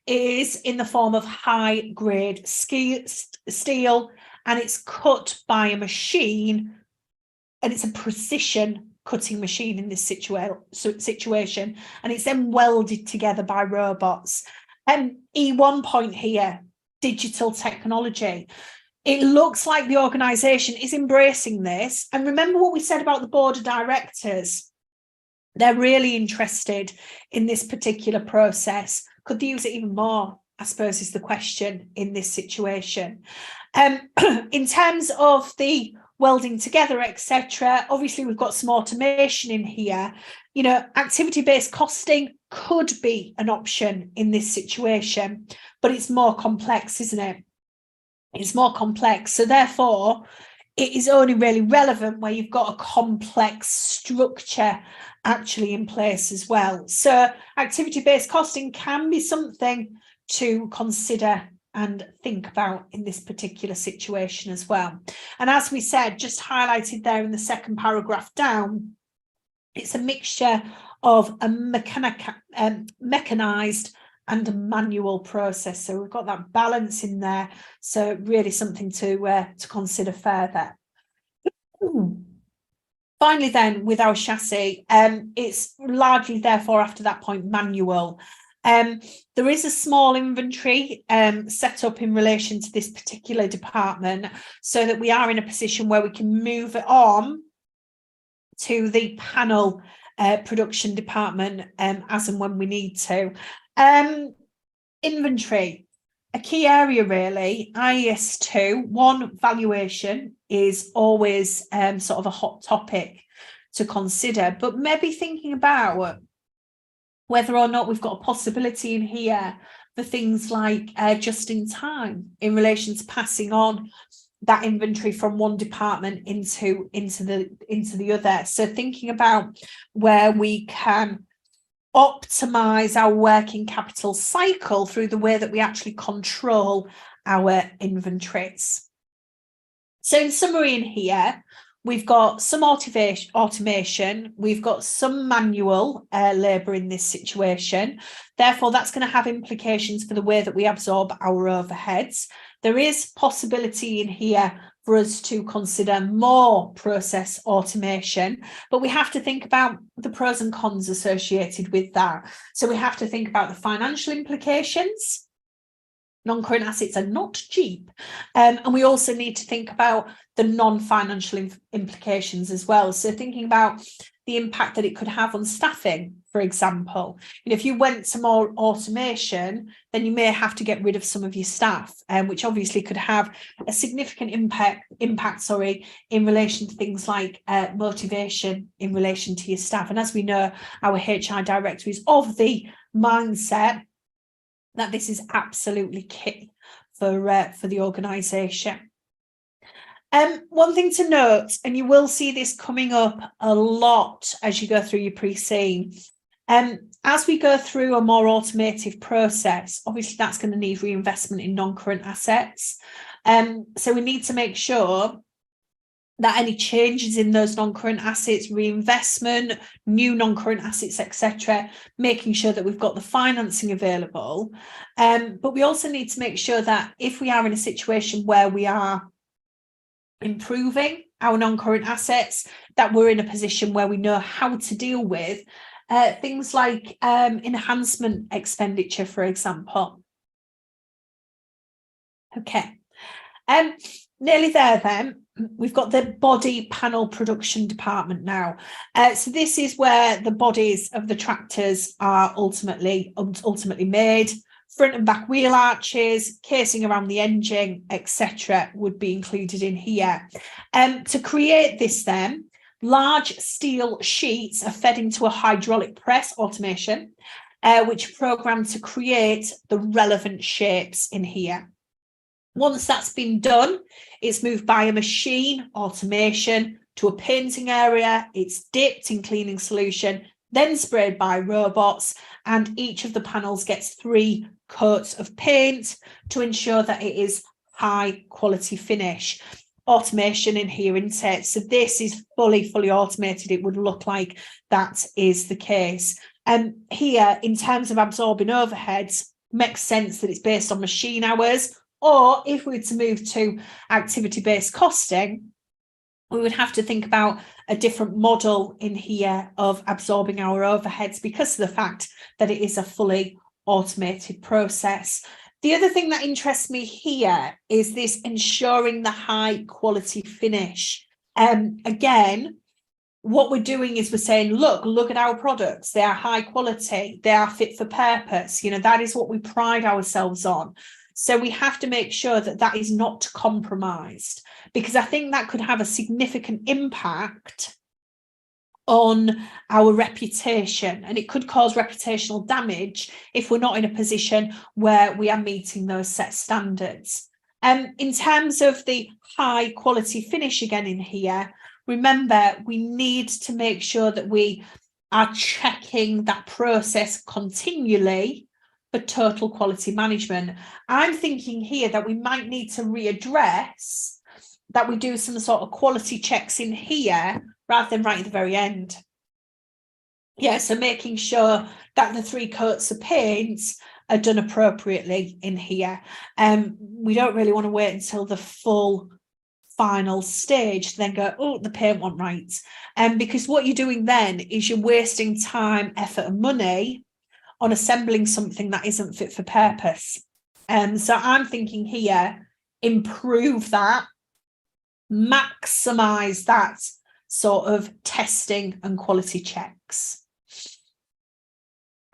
is in the form of high-grade steel, and it's cut by a machine, and it's a precision cutting machine in this situation, and it's then welded together by robots. E1 point here, digital technology. It looks like the organisation is embracing this. And remember what we said about the board of directors. They're really interested in this particular process. Could they use it even more, I suppose, is the question in this situation. In terms of the welding together, etc., obviously we've got some automation in here. Activity-based costing could be an option in this situation, but it's more complex, isn't it? It's more complex. So therefore, it is only really relevant where you've got a complex structure actually in place as well. So activity-based costing can be something to consider and think about in this particular situation as well. And as we said, just highlighted there in the second paragraph down, it's a mixture of a mechanized and a manual process. So we've got that balance in there. So really something to consider further. Finally then, with our chassis, it's largely therefore after that point manual. There is a small inventory set up in relation to this particular department, so that we are in a position where we can move it on to the panel production department as and when we need to. Inventory, a key area really. IES2, one, valuation is always sort of a hot topic to consider, but maybe thinking about whether or not we've got a possibility in here for things like just in time in relation to passing on that inventory from one department into the other. So thinking about where we can optimize our working capital cycle through the way that we actually control our inventories. So in summary in here, we've got some automation, we've got some manual labour in this situation. Therefore, that's going to have implications for the way that we absorb our overheads. There is possibility in here for us to consider more process automation, but we have to think about the pros and cons associated with that. So we have to think about the financial implications. Non-current assets are not cheap. And we also need to think about the non-financial implications as well. So thinking about the impact that it could have on staffing, for example. If you went to more automation, then you may have to get rid of some of your staff, which obviously could have a significant impact, in relation to things like motivation in relation to your staff. And as we know, our HR director is of the mindset that this is absolutely key for the organisation. One thing to note, and you will see this coming up a lot as you go through your pre-scene, as we go through a more automated process, obviously that's going to need reinvestment in non-current assets. So we need to make sure that any changes in those non-current assets, reinvestment, new non-current assets, etc., making sure that we've got the financing available. But we also need to make sure that if we are in a situation where we are improving our non-current assets, that we're in a position where we know how to deal with things like enhancement expenditure, for example. Okay, nearly there then. We've got the body panel production department now. So this is where the bodies of the tractors are ultimately made. Front and back wheel arches, casing around the engine, etc., would be included in here. To create this then, large steel sheets are fed into a hydraulic press automation, which are programmed to create the relevant shapes in here. Once that's been done, it's moved by a machine automation to a painting area. It's dipped in cleaning solution, then sprayed by robots, and each of the panels gets 3 coats of paint to ensure that it is high quality finish. Automation in here, isn't it? So this is fully automated. It would look like that is the case. And here, in terms of absorbing overheads, makes sense that it's based on machine hours. Or if we were to move to activity-based costing, we would have to think about a different model in here of absorbing our overheads because of the fact that it is a fully automated process. The other thing that interests me here is this ensuring the high quality finish. Again, what we're doing is we're saying, look at our products. They are high quality. They are fit for purpose. That is what we pride ourselves on. So we have to make sure that that is not compromised, because I think that could have a significant impact on our reputation, and it could cause reputational damage if we're not in a position where we are meeting those set standards. In terms of the high quality finish again in here, remember, we need to make sure that we are checking that process continually for total quality management. I'm thinking here that we might need to readdress that we do some sort of quality checks in here rather than right at the very end. Yeah, so making sure that the 3 coats of paints are done appropriately in here. We don't really want to wait until the full final stage to then go, oh, the paint wasn't right. Because what you're doing then is you're wasting time, effort and money on assembling something that isn't fit for purpose. So I'm thinking here, improve that, maximize that sort of testing and quality checks.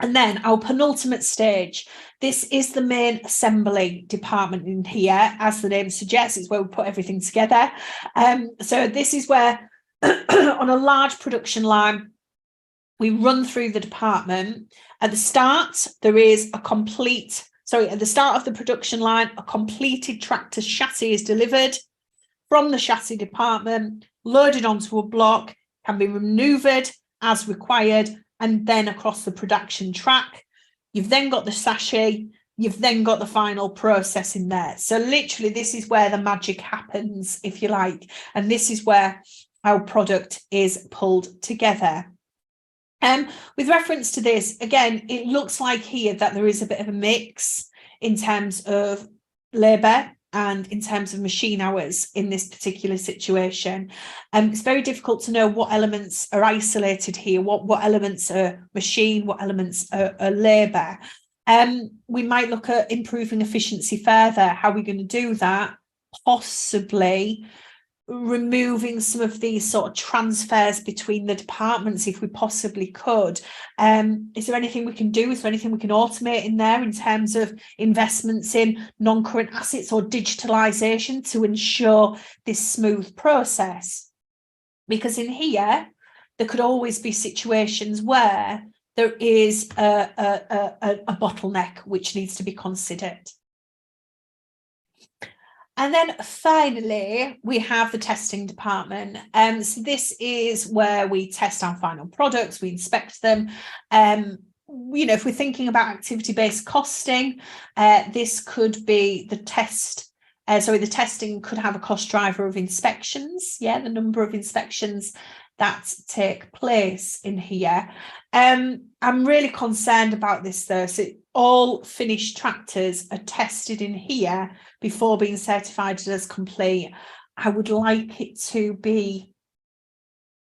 And then our penultimate stage, this is the main assembly department in here. As the name suggests, it's where we put everything together. So this is where on a large production line, we run through the department. At the start, there is at the start of the production line, a completed tractor chassis is delivered from the chassis department, loaded onto a block, can be maneuvered as required, and then across the production track. You've then got the sachet, you've then got the final process in there. So literally, this is where the magic happens, if you like. And this is where our product is pulled together. With reference to this, again, it looks like here that there is a bit of a mix in terms of labour and in terms of machine hours in this particular situation. It's very difficult to know what elements are isolated here, what elements are machine, what elements are labour. We might look at improving efficiency further. How are we going to do that? Possibly removing some of these sort of transfers between the departments if we possibly could. Is there anything we can do? Is there anything we can automate in there in terms of investments in non-current assets or digitalisation to ensure this smooth process? Because in here, there could always be situations where there is a bottleneck which needs to be considered. And then finally, we have the testing department. So this is where we test our final products, we inspect them. If we're thinking about activity-based costing, this could be the test. The testing could have a cost driver of inspections. Yeah, the number of inspections that take place in here. I'm really concerned about this though. So all finished tractors are tested in here before being certified as complete. I would like it to be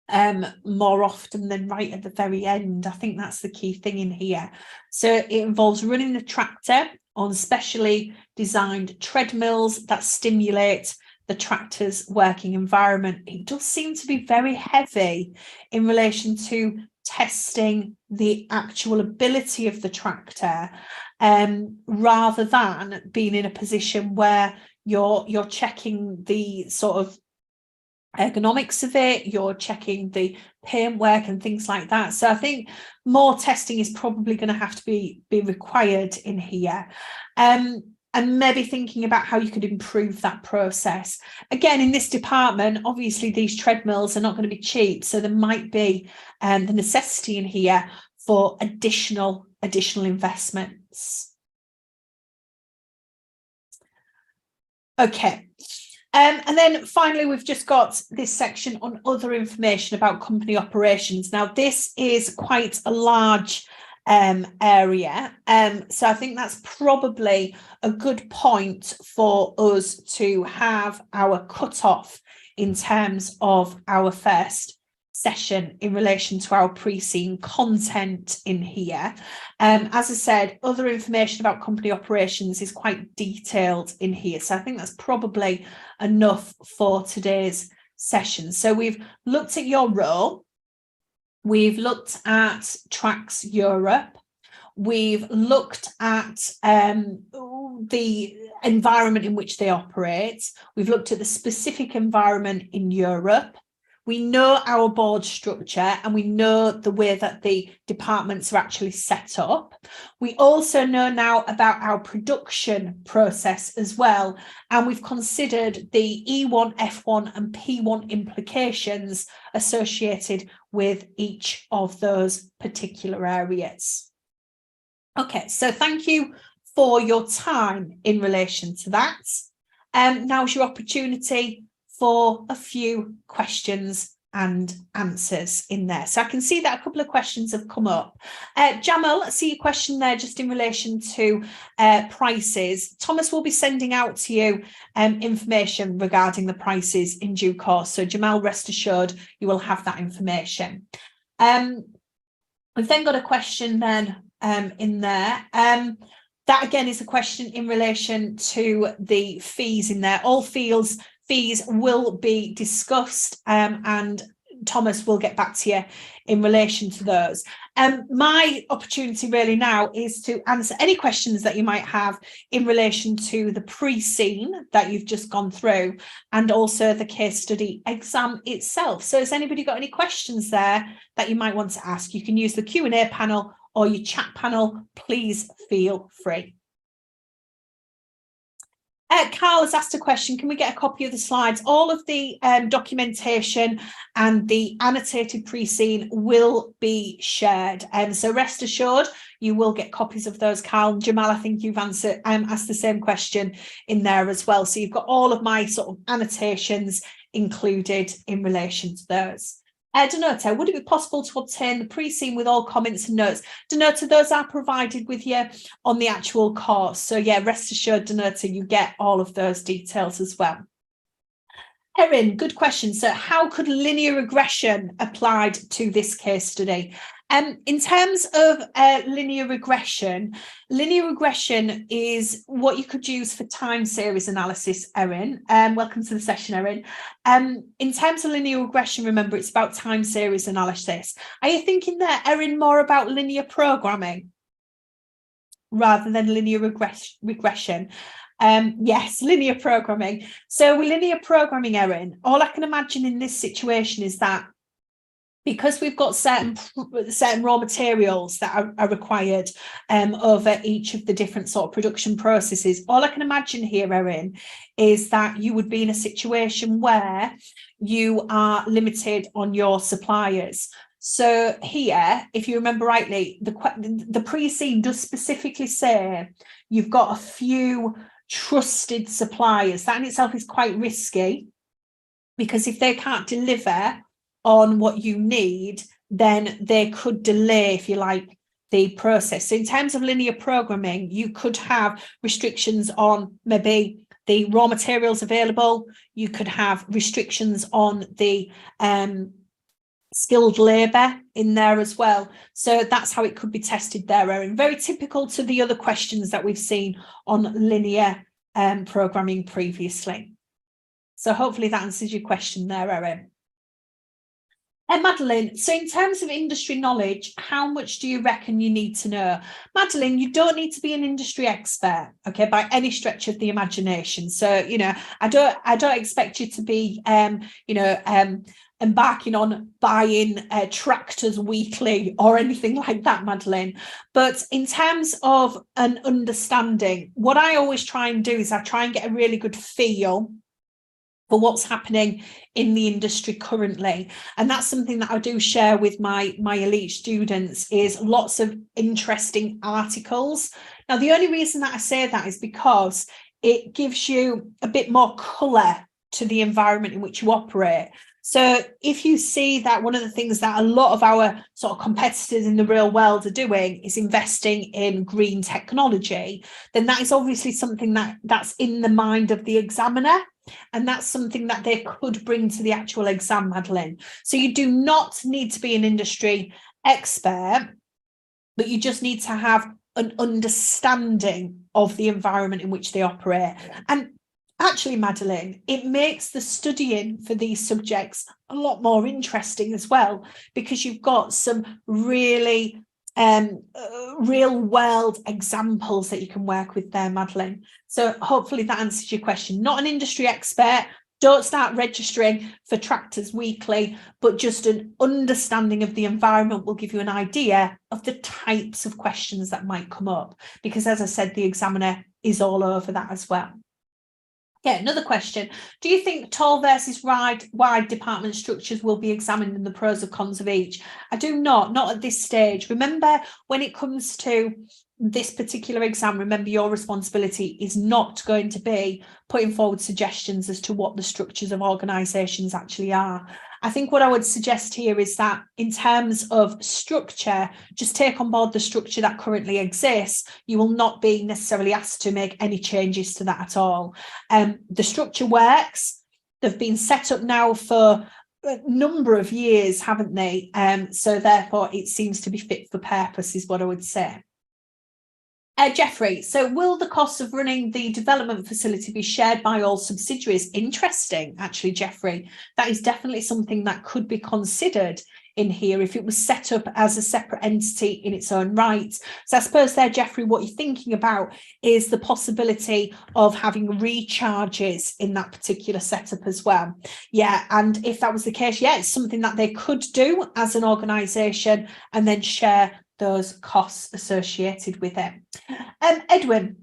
more often than right at the very end. I think that's the key thing in here. So it involves running the tractor on specially designed treadmills that stimulate the tractor's working environment. It does seem to be very heavy in relation to testing the actual ability of the tractor, rather than being in a position where you're checking the sort of ergonomics of it, you're checking the paintwork and things like that. So I think more testing is probably going to have to be required in here. And maybe thinking about how you could improve that process. Again, in this department, obviously these treadmills are not going to be cheap, so there might be the necessity in here for additional investments. Okay. And then finally, we've just got this section on other information about company operations. Now, this is quite a large area. So I think that's probably a good point for us to have our cut-off in terms of our first session in relation to our pre-scene content in here. As I said, other information about company operations is quite detailed in here. So I think that's probably enough for today's session. So we've looked at your role. We've looked at Tracks Europe. We've looked at the environment in which they operate. We've looked at the specific environment in Europe. We know our board structure and we know the way that the departments are actually set up. We also know now about our production process as well. And we've considered the E1, F1 and P1 implications associated with each of those particular areas. Okay, so thank you for your time in relation to that. Now's your opportunity for a few questions and answers in there. So I can see that a couple of questions have come up. Jamal, I see your question there just in relation to prices. Thomas will be sending out to you information regarding the prices in due course. So Jamal, rest assured, you will have that information. We've then got a question then in there. That again is a question in relation to the fees in there. All fees will be discussed and Thomas will get back to you in relation to those. My opportunity really now is to answer any questions that you might have in relation to the pre-scene that you've just gone through and also the case study exam itself. So has anybody got any questions there that you might want to ask? You can use the Q&A panel or your chat panel. Please feel free. Carl has asked a question, can we get a copy of the slides? All of the documentation and the annotated pre-scene will be shared. So rest assured, you will get copies of those, Carl. Jamal, I think you've asked the same question in there as well. So you've got all of my sort of annotations included in relation to those. Donata, would it be possible to obtain the pre-scene with all comments and notes? Donata, those are provided with you on the actual course. So yeah, rest assured, Donata, you get all of those details as well. Erin, good question. So how could linear regression applied to this case study? In terms of linear regression is what you could use for time series analysis, Erin. Welcome to the session, Erin. In terms of linear regression, remember, it's about time series analysis. Are you thinking there, Erin, more about linear programming rather than linear regression? Yes, linear programming. So with linear programming, Erin, all I can imagine in this situation is that because we've got certain raw materials that are required over each of the different sort of production processes, all I can imagine here, Erin, is that you would be in a situation where you are limited on your suppliers. So here, if you remember rightly, the pre-scene does specifically say you've got a few trusted suppliers. That in itself is quite risky, because if they can't deliver on what you need, then they could delay, if you like, the process. So in terms of linear programming, you could have restrictions on maybe the raw materials available. You could have restrictions on the skilled labour in there as well. So that's how it could be tested there, Erin. Very typical to the other questions that we've seen on linear programming previously. So hopefully that answers your question there, Erin. And Madeline, so in terms of industry knowledge, how much do you reckon you need to know? Madeline, you don't need to be an industry expert, okay, by any stretch of the imagination. So, you know, I don't expect you to be, embarking on buying tractors weekly or anything like that, Madeline. But in terms of an understanding, what I always try and do is I try and get a really good feel for what's happening in the industry currently. And that's something that I do share with my elite students, is lots of interesting articles. Now, the only reason that I say that is because it gives you a bit more colour to the environment in which you operate. So if you see that one of the things that a lot of our sort of competitors in the real world are doing is investing in green technology, then that is obviously something that's in the mind of the examiner. And that's something that they could bring to the actual exam, Madeline. So you do not need to be an industry expert, but you just need to have an understanding of the environment in which they operate. And actually, Madeline, it makes the studying for these subjects a lot more interesting as well, because you've got some really real world examples that you can work with there, Madeline. So hopefully that answers your question. Not an industry expert, don't start registering for tractors weekly, but just an understanding of the environment will give you an idea of the types of questions that might come up, because as I said, the examiner is all over that as well. Yeah, another question. Do you think tall versus wide department structures will be examined in the pros and cons of each? I do not at this stage. Remember, when it comes to this particular exam, remember your responsibility is not going to be putting forward suggestions as to what the structures of organisations actually are. I think what I would suggest here is that in terms of structure, just take on board the structure that currently exists. You will not be necessarily asked to make any changes to that at all. The structure works. They've been set up now for a number of years, haven't they? So therefore, it seems to be fit for purpose is what I would say. Jeffrey, so will the cost of running the development facility be shared by all subsidiaries? Interesting, actually, Jeffrey. That is definitely something that could be considered in here if it was set up as a separate entity in its own right. So I suppose there, Jeffrey, what you're thinking about is the possibility of having recharges in that particular setup as well. Yeah, and if that was the case, yeah, it's something that they could do as an organisation and then share those costs associated with it. Edwin,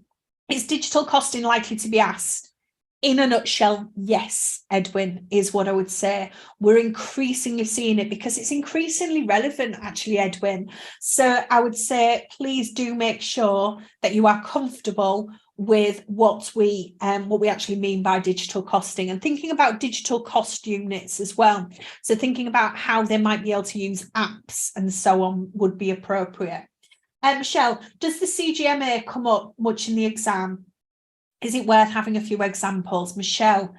is digital costing likely to be asked? In a nutshell, yes, Edwin, is what I would say. We're increasingly seeing it because it's increasingly relevant, actually, Edwin. So I would say, please do make sure that you are comfortable with what we actually mean by digital costing, and thinking about digital cost units as well. So thinking about how they might be able to use apps and so on would be appropriate. Michelle, does the CGMA come up much in the exam? Is it worth having a few examples? Michelle,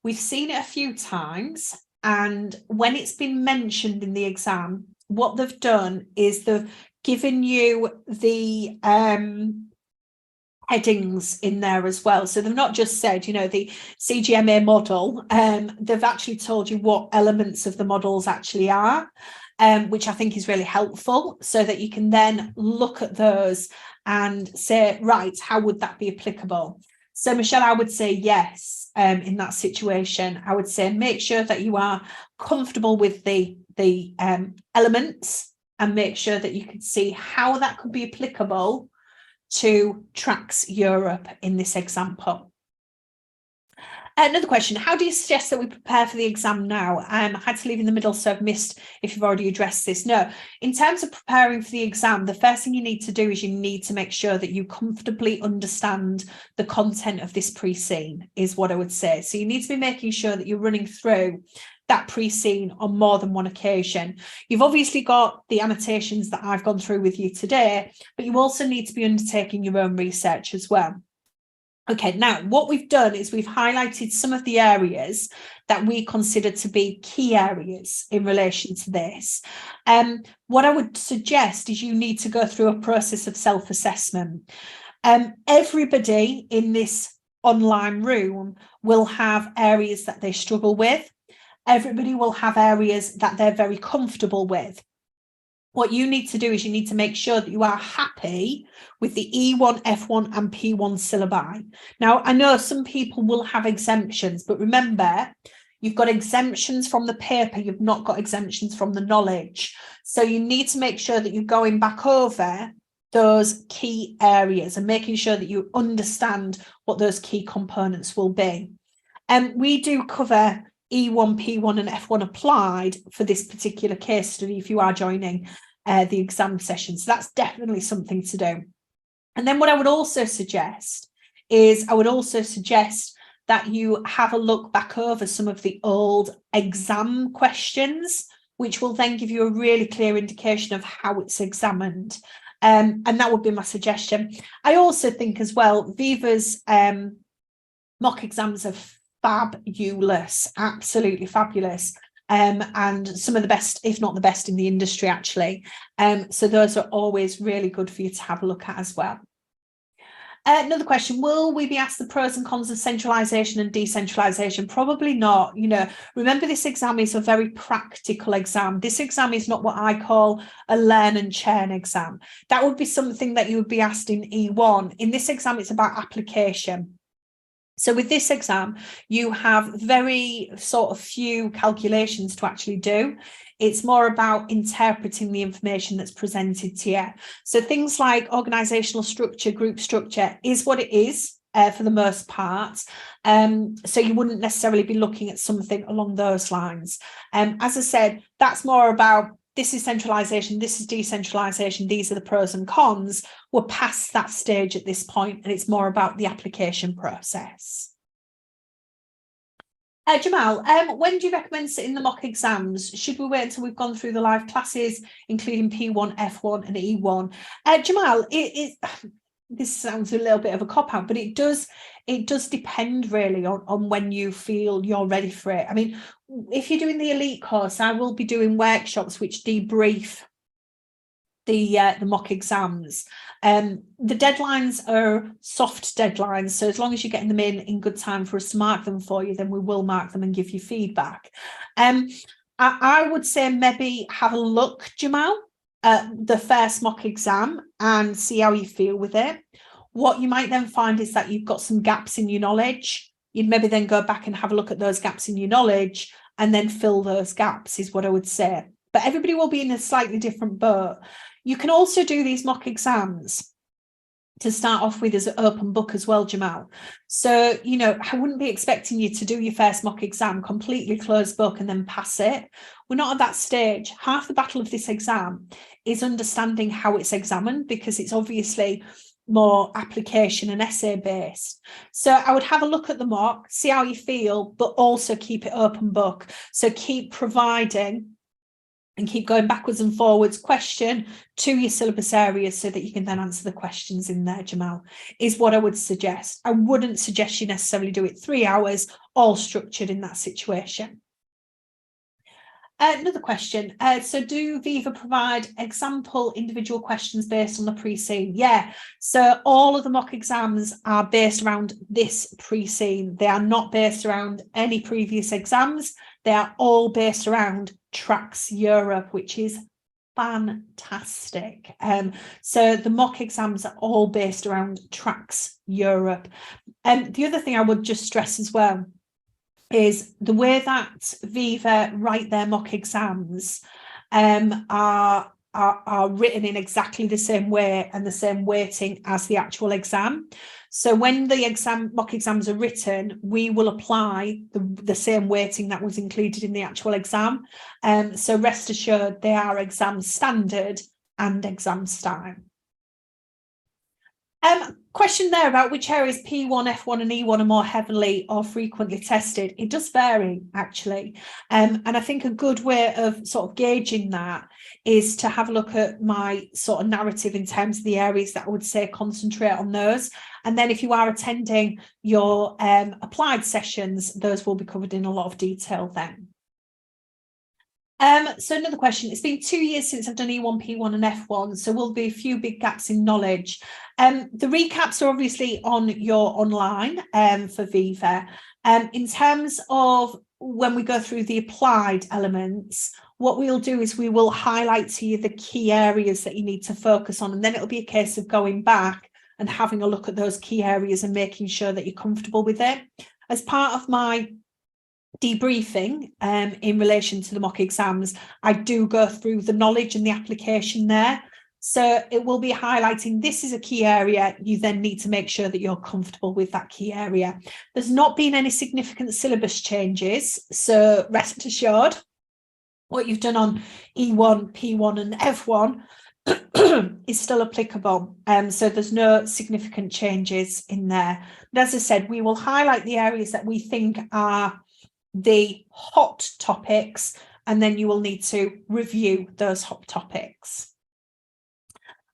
we've seen it a few times, and when it's been mentioned in the exam, what they've done is they've given you the headings in there as well. So they've not just said, the CGMA model, they've actually told you what elements of the models actually are, which I think is really helpful, so that you can then look at those and say, right, how would that be applicable? So, Michelle, I would say yes, in that situation. I would say make sure that you are comfortable with the elements, and make sure that you can see how that could be applicable to Tracks Europe in this example. Another question, how do you suggest that we prepare for the exam now? I had to leave in the middle, so I've missed if you've already addressed this. No, in terms of preparing for the exam, the first thing you need to do is you need to make sure that you comfortably understand the content of this pre-scene, is what I would say. So you need to be making sure that you're running through that pre-scene on more than one occasion. You've obviously got the annotations that I've gone through with you today, but you also need to be undertaking your own research as well. Okay, now what we've done is we've highlighted some of the areas that we consider to be key areas in relation to this. What I would suggest is you need to go through a process of self-assessment. Everybody in this online room will have areas that they struggle with. Everybody will have areas that they're very comfortable with. What you need to do is you need to make sure that you are happy with the E1, F1 and P1 syllabi. Now, I know some people will have exemptions, but remember, you've got exemptions from the paper, you've not got exemptions from the knowledge. So you need to make sure that you're going back over those key areas and making sure that you understand what those key components will be. And we do cover E1, P1 and F1 applied for this particular case study if you are joining the exam session. So that's definitely something to do. And then what I would also suggest is that you have a look back over some of the old exam questions, which will then give you a really clear indication of how it's examined. And that would be my suggestion. I also think as well, Viva's mock exams are fabulous, absolutely fabulous, and some of the best, if not the best in the industry actually. So those are always really good for you to have a look at as well. Another question, will we be asked the pros and cons of centralisation and decentralisation? Probably not. Remember, this exam is a very practical exam. This exam is not what I call a learn and churn exam. That would be something that you would be asked in E1. In this exam, it's about application. So with this exam, you have very sort of few calculations to actually do. It's more about interpreting the information that's presented to you. So things like organisational structure, group structure is what it is for the most part. So you wouldn't necessarily be looking at something along those lines. As I said, that's more about this is centralisation, this is decentralisation, these are the pros and cons. We're past that stage at this point, and it's more about the application process. Jamal, when do you recommend sitting the mock exams? Should we wait until we've gone through the live classes, including P1, F1 and E1? Jamal, this sounds a little bit of a cop-out, but it does depend really on when you feel you're ready for it. I mean, if you're doing the elite course, I will be doing workshops which debrief the mock exams. The deadlines are soft deadlines, so as long as you're getting them in good time for us to mark them for you, then we will mark them and give you feedback. I would say maybe have a look, Jamal, at the first mock exam and see how you feel with it. What you might then find is that you've got some gaps in your knowledge. You'd maybe then go back and have a look at those gaps in your knowledge and then fill those gaps, is what I would say. But everybody will be in a slightly different boat. You can also do these mock exams to start off with as an open book as well, Jamal. So, you know, I wouldn't be expecting you to do your first mock exam completely closed book and then pass it. We're not at that stage. Half the battle of this exam is understanding how it's examined, because it's obviously more application and essay based. So I would have a look at the mock, see how you feel, but also keep it open book. So keep providing and keep going backwards and forwards question to your syllabus areas so that you can then answer the questions in there, Jamal, is what I would suggest. I wouldn't suggest you necessarily do it 3 hours, all structured in that situation. Another question. So do Viva provide example individual questions based on the pre-scene? Yeah. So all of the mock exams are based around this pre-scene. They are not based around any previous exams. They are all based around Tracks Europe, which is fantastic. So the mock exams are all based around Tracks Europe. And the other thing I would just stress as well is the way that Viva write their mock exams are written in exactly the same way and the same weighting as the actual exam. So when the mock exams are written, we will apply the same weighting that was included in the actual exam. So rest assured, they are exam standard and exam style. Question there about which areas P1, F1 and E1 are more heavily or frequently tested. It does vary, actually. And I think a good way of sort of gauging that is to have a look at my sort of narrative in terms of the areas that I would say concentrate on those. And then if you are attending your applied sessions, those will be covered in a lot of detail then. So another question, it's been 2 years since I've done E1, P1 and F1, so will be a few big gaps in knowledge. The recaps are obviously on your online for Viva. In terms of when we go through the applied elements, what we'll do is we will highlight to you the key areas that you need to focus on, and then it'll be a case of going back and having a look at those key areas and making sure that you're comfortable with it. As part of my debriefing in relation to the mock exams, I do go through the knowledge and the application there. So it will be highlighting this is a key area. You then need to make sure that you're comfortable with that key area. There's not been any significant syllabus changes, so rest assured what you've done on E1, P1 and F1 is still applicable. So there's no significant changes in there. But as I said, we will highlight the areas that we think are the hot topics, and then you will need to review those hot topics.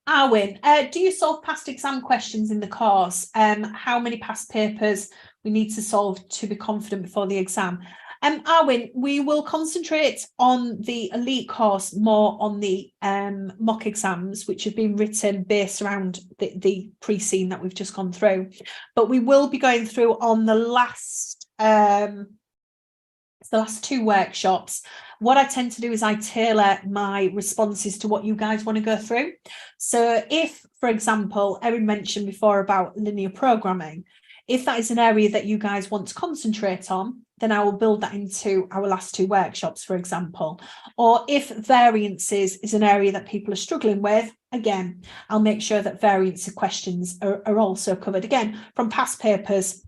Arwin, do you solve past exam questions in the course? How many past papers we need to solve to be confident before the exam? Arwin, we will concentrate on the elite course more on the mock exams, which have been written based around the pre-scene that we've just gone through. But we will be going through on the last 2 workshops. What I tend to do is I tailor my responses to what you guys want to go through. So if, for example, Erin mentioned before about linear programming, if that is an area that you guys want to concentrate on, then I will build that into our last 2 workshops, for example. Or if variances is an area that people are struggling with, again, I'll make sure that variance questions are also covered, again, from past papers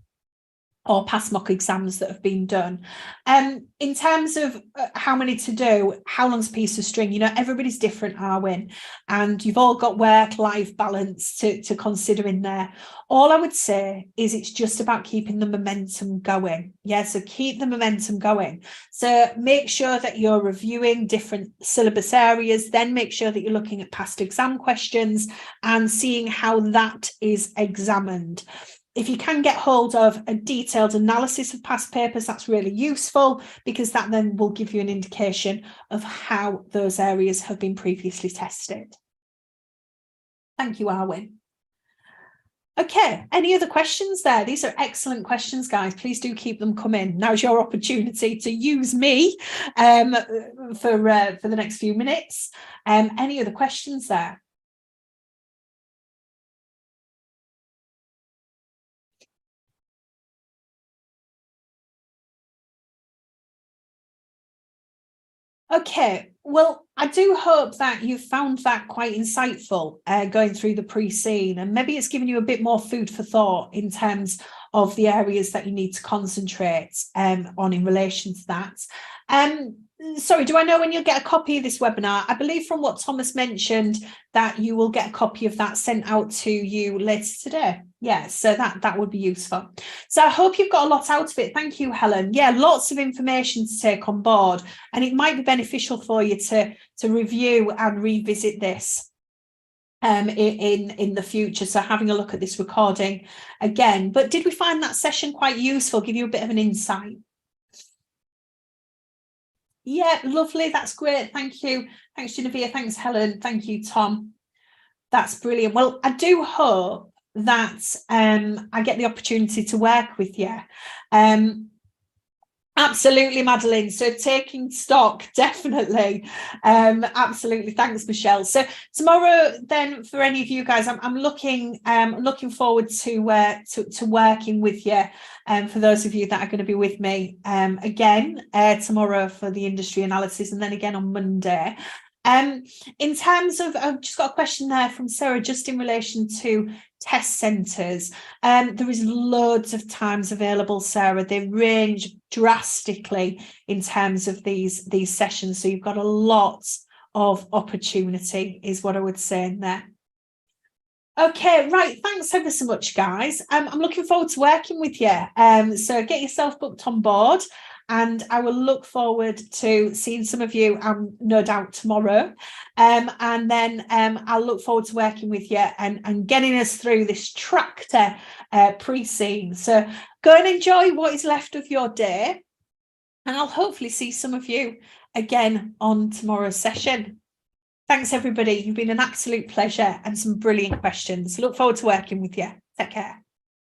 or past mock exams that have been done. In terms of how many to do, how long's a piece of string, you know, everybody's different, Arwin, and you've all got work-life balance to consider in there. All I would say is it's just about keeping the momentum going. Yeah, so keep the momentum going. So make sure that you're reviewing different syllabus areas, then make sure that you're looking at past exam questions and seeing how that is examined. If you can get hold of a detailed analysis of past papers, that's really useful, because that then will give you an indication of how those areas have been previously tested. Thank you, Arwin. Okay, any other questions there? These are excellent questions, guys. Please do keep them coming. Now's your opportunity to use me for the next few minutes. Any other questions there? Okay, well, I do hope that you found that quite insightful going through the pre-scene, and maybe it's given you a bit more food for thought in terms of the areas that you need to concentrate on in relation to that. Sorry, do I know when you'll get a copy of this webinar? I believe from what Thomas mentioned that you will get a copy of that sent out to you later today. Yeah, so that would be useful. So I hope you've got a lot out of it. Thank you, Helen. Yeah, lots of information to take on board, and it might be beneficial for you to review and revisit this in the future. So having a look at this recording again. But did we find that session quite useful? Give you a bit of an insight? Yeah, lovely. That's great. Thank you. Thanks, Genevieve. Thanks, Helen. Thank you, Tom. That's brilliant. Well, I do hope that I get the opportunity to work with you. Absolutely, Madeline. So taking stock, definitely. Absolutely. Thanks, Michelle. So tomorrow, then, for any of you guys, I'm looking forward to working with you. For those of you that are going to be with me again tomorrow for the industry analysis, and then again on Monday. In terms of, I've just got a question there from Sarah, just in relation to test centres. There is loads of times available, Sarah. They range drastically in terms of these sessions. So you've got a lot of opportunity, is what I would say in there. Okay, right. Thanks ever so much, guys. I'm looking forward to working with you. So get yourself booked on board. And I will look forward to seeing some of you, no doubt, tomorrow. And then I'll look forward to working with you and getting us through this tractor pre-scene. So go and enjoy what is left of your day. And I'll hopefully see some of you again on tomorrow's session. Thanks, everybody. You've been an absolute pleasure and some brilliant questions. Look forward to working with you. Take care.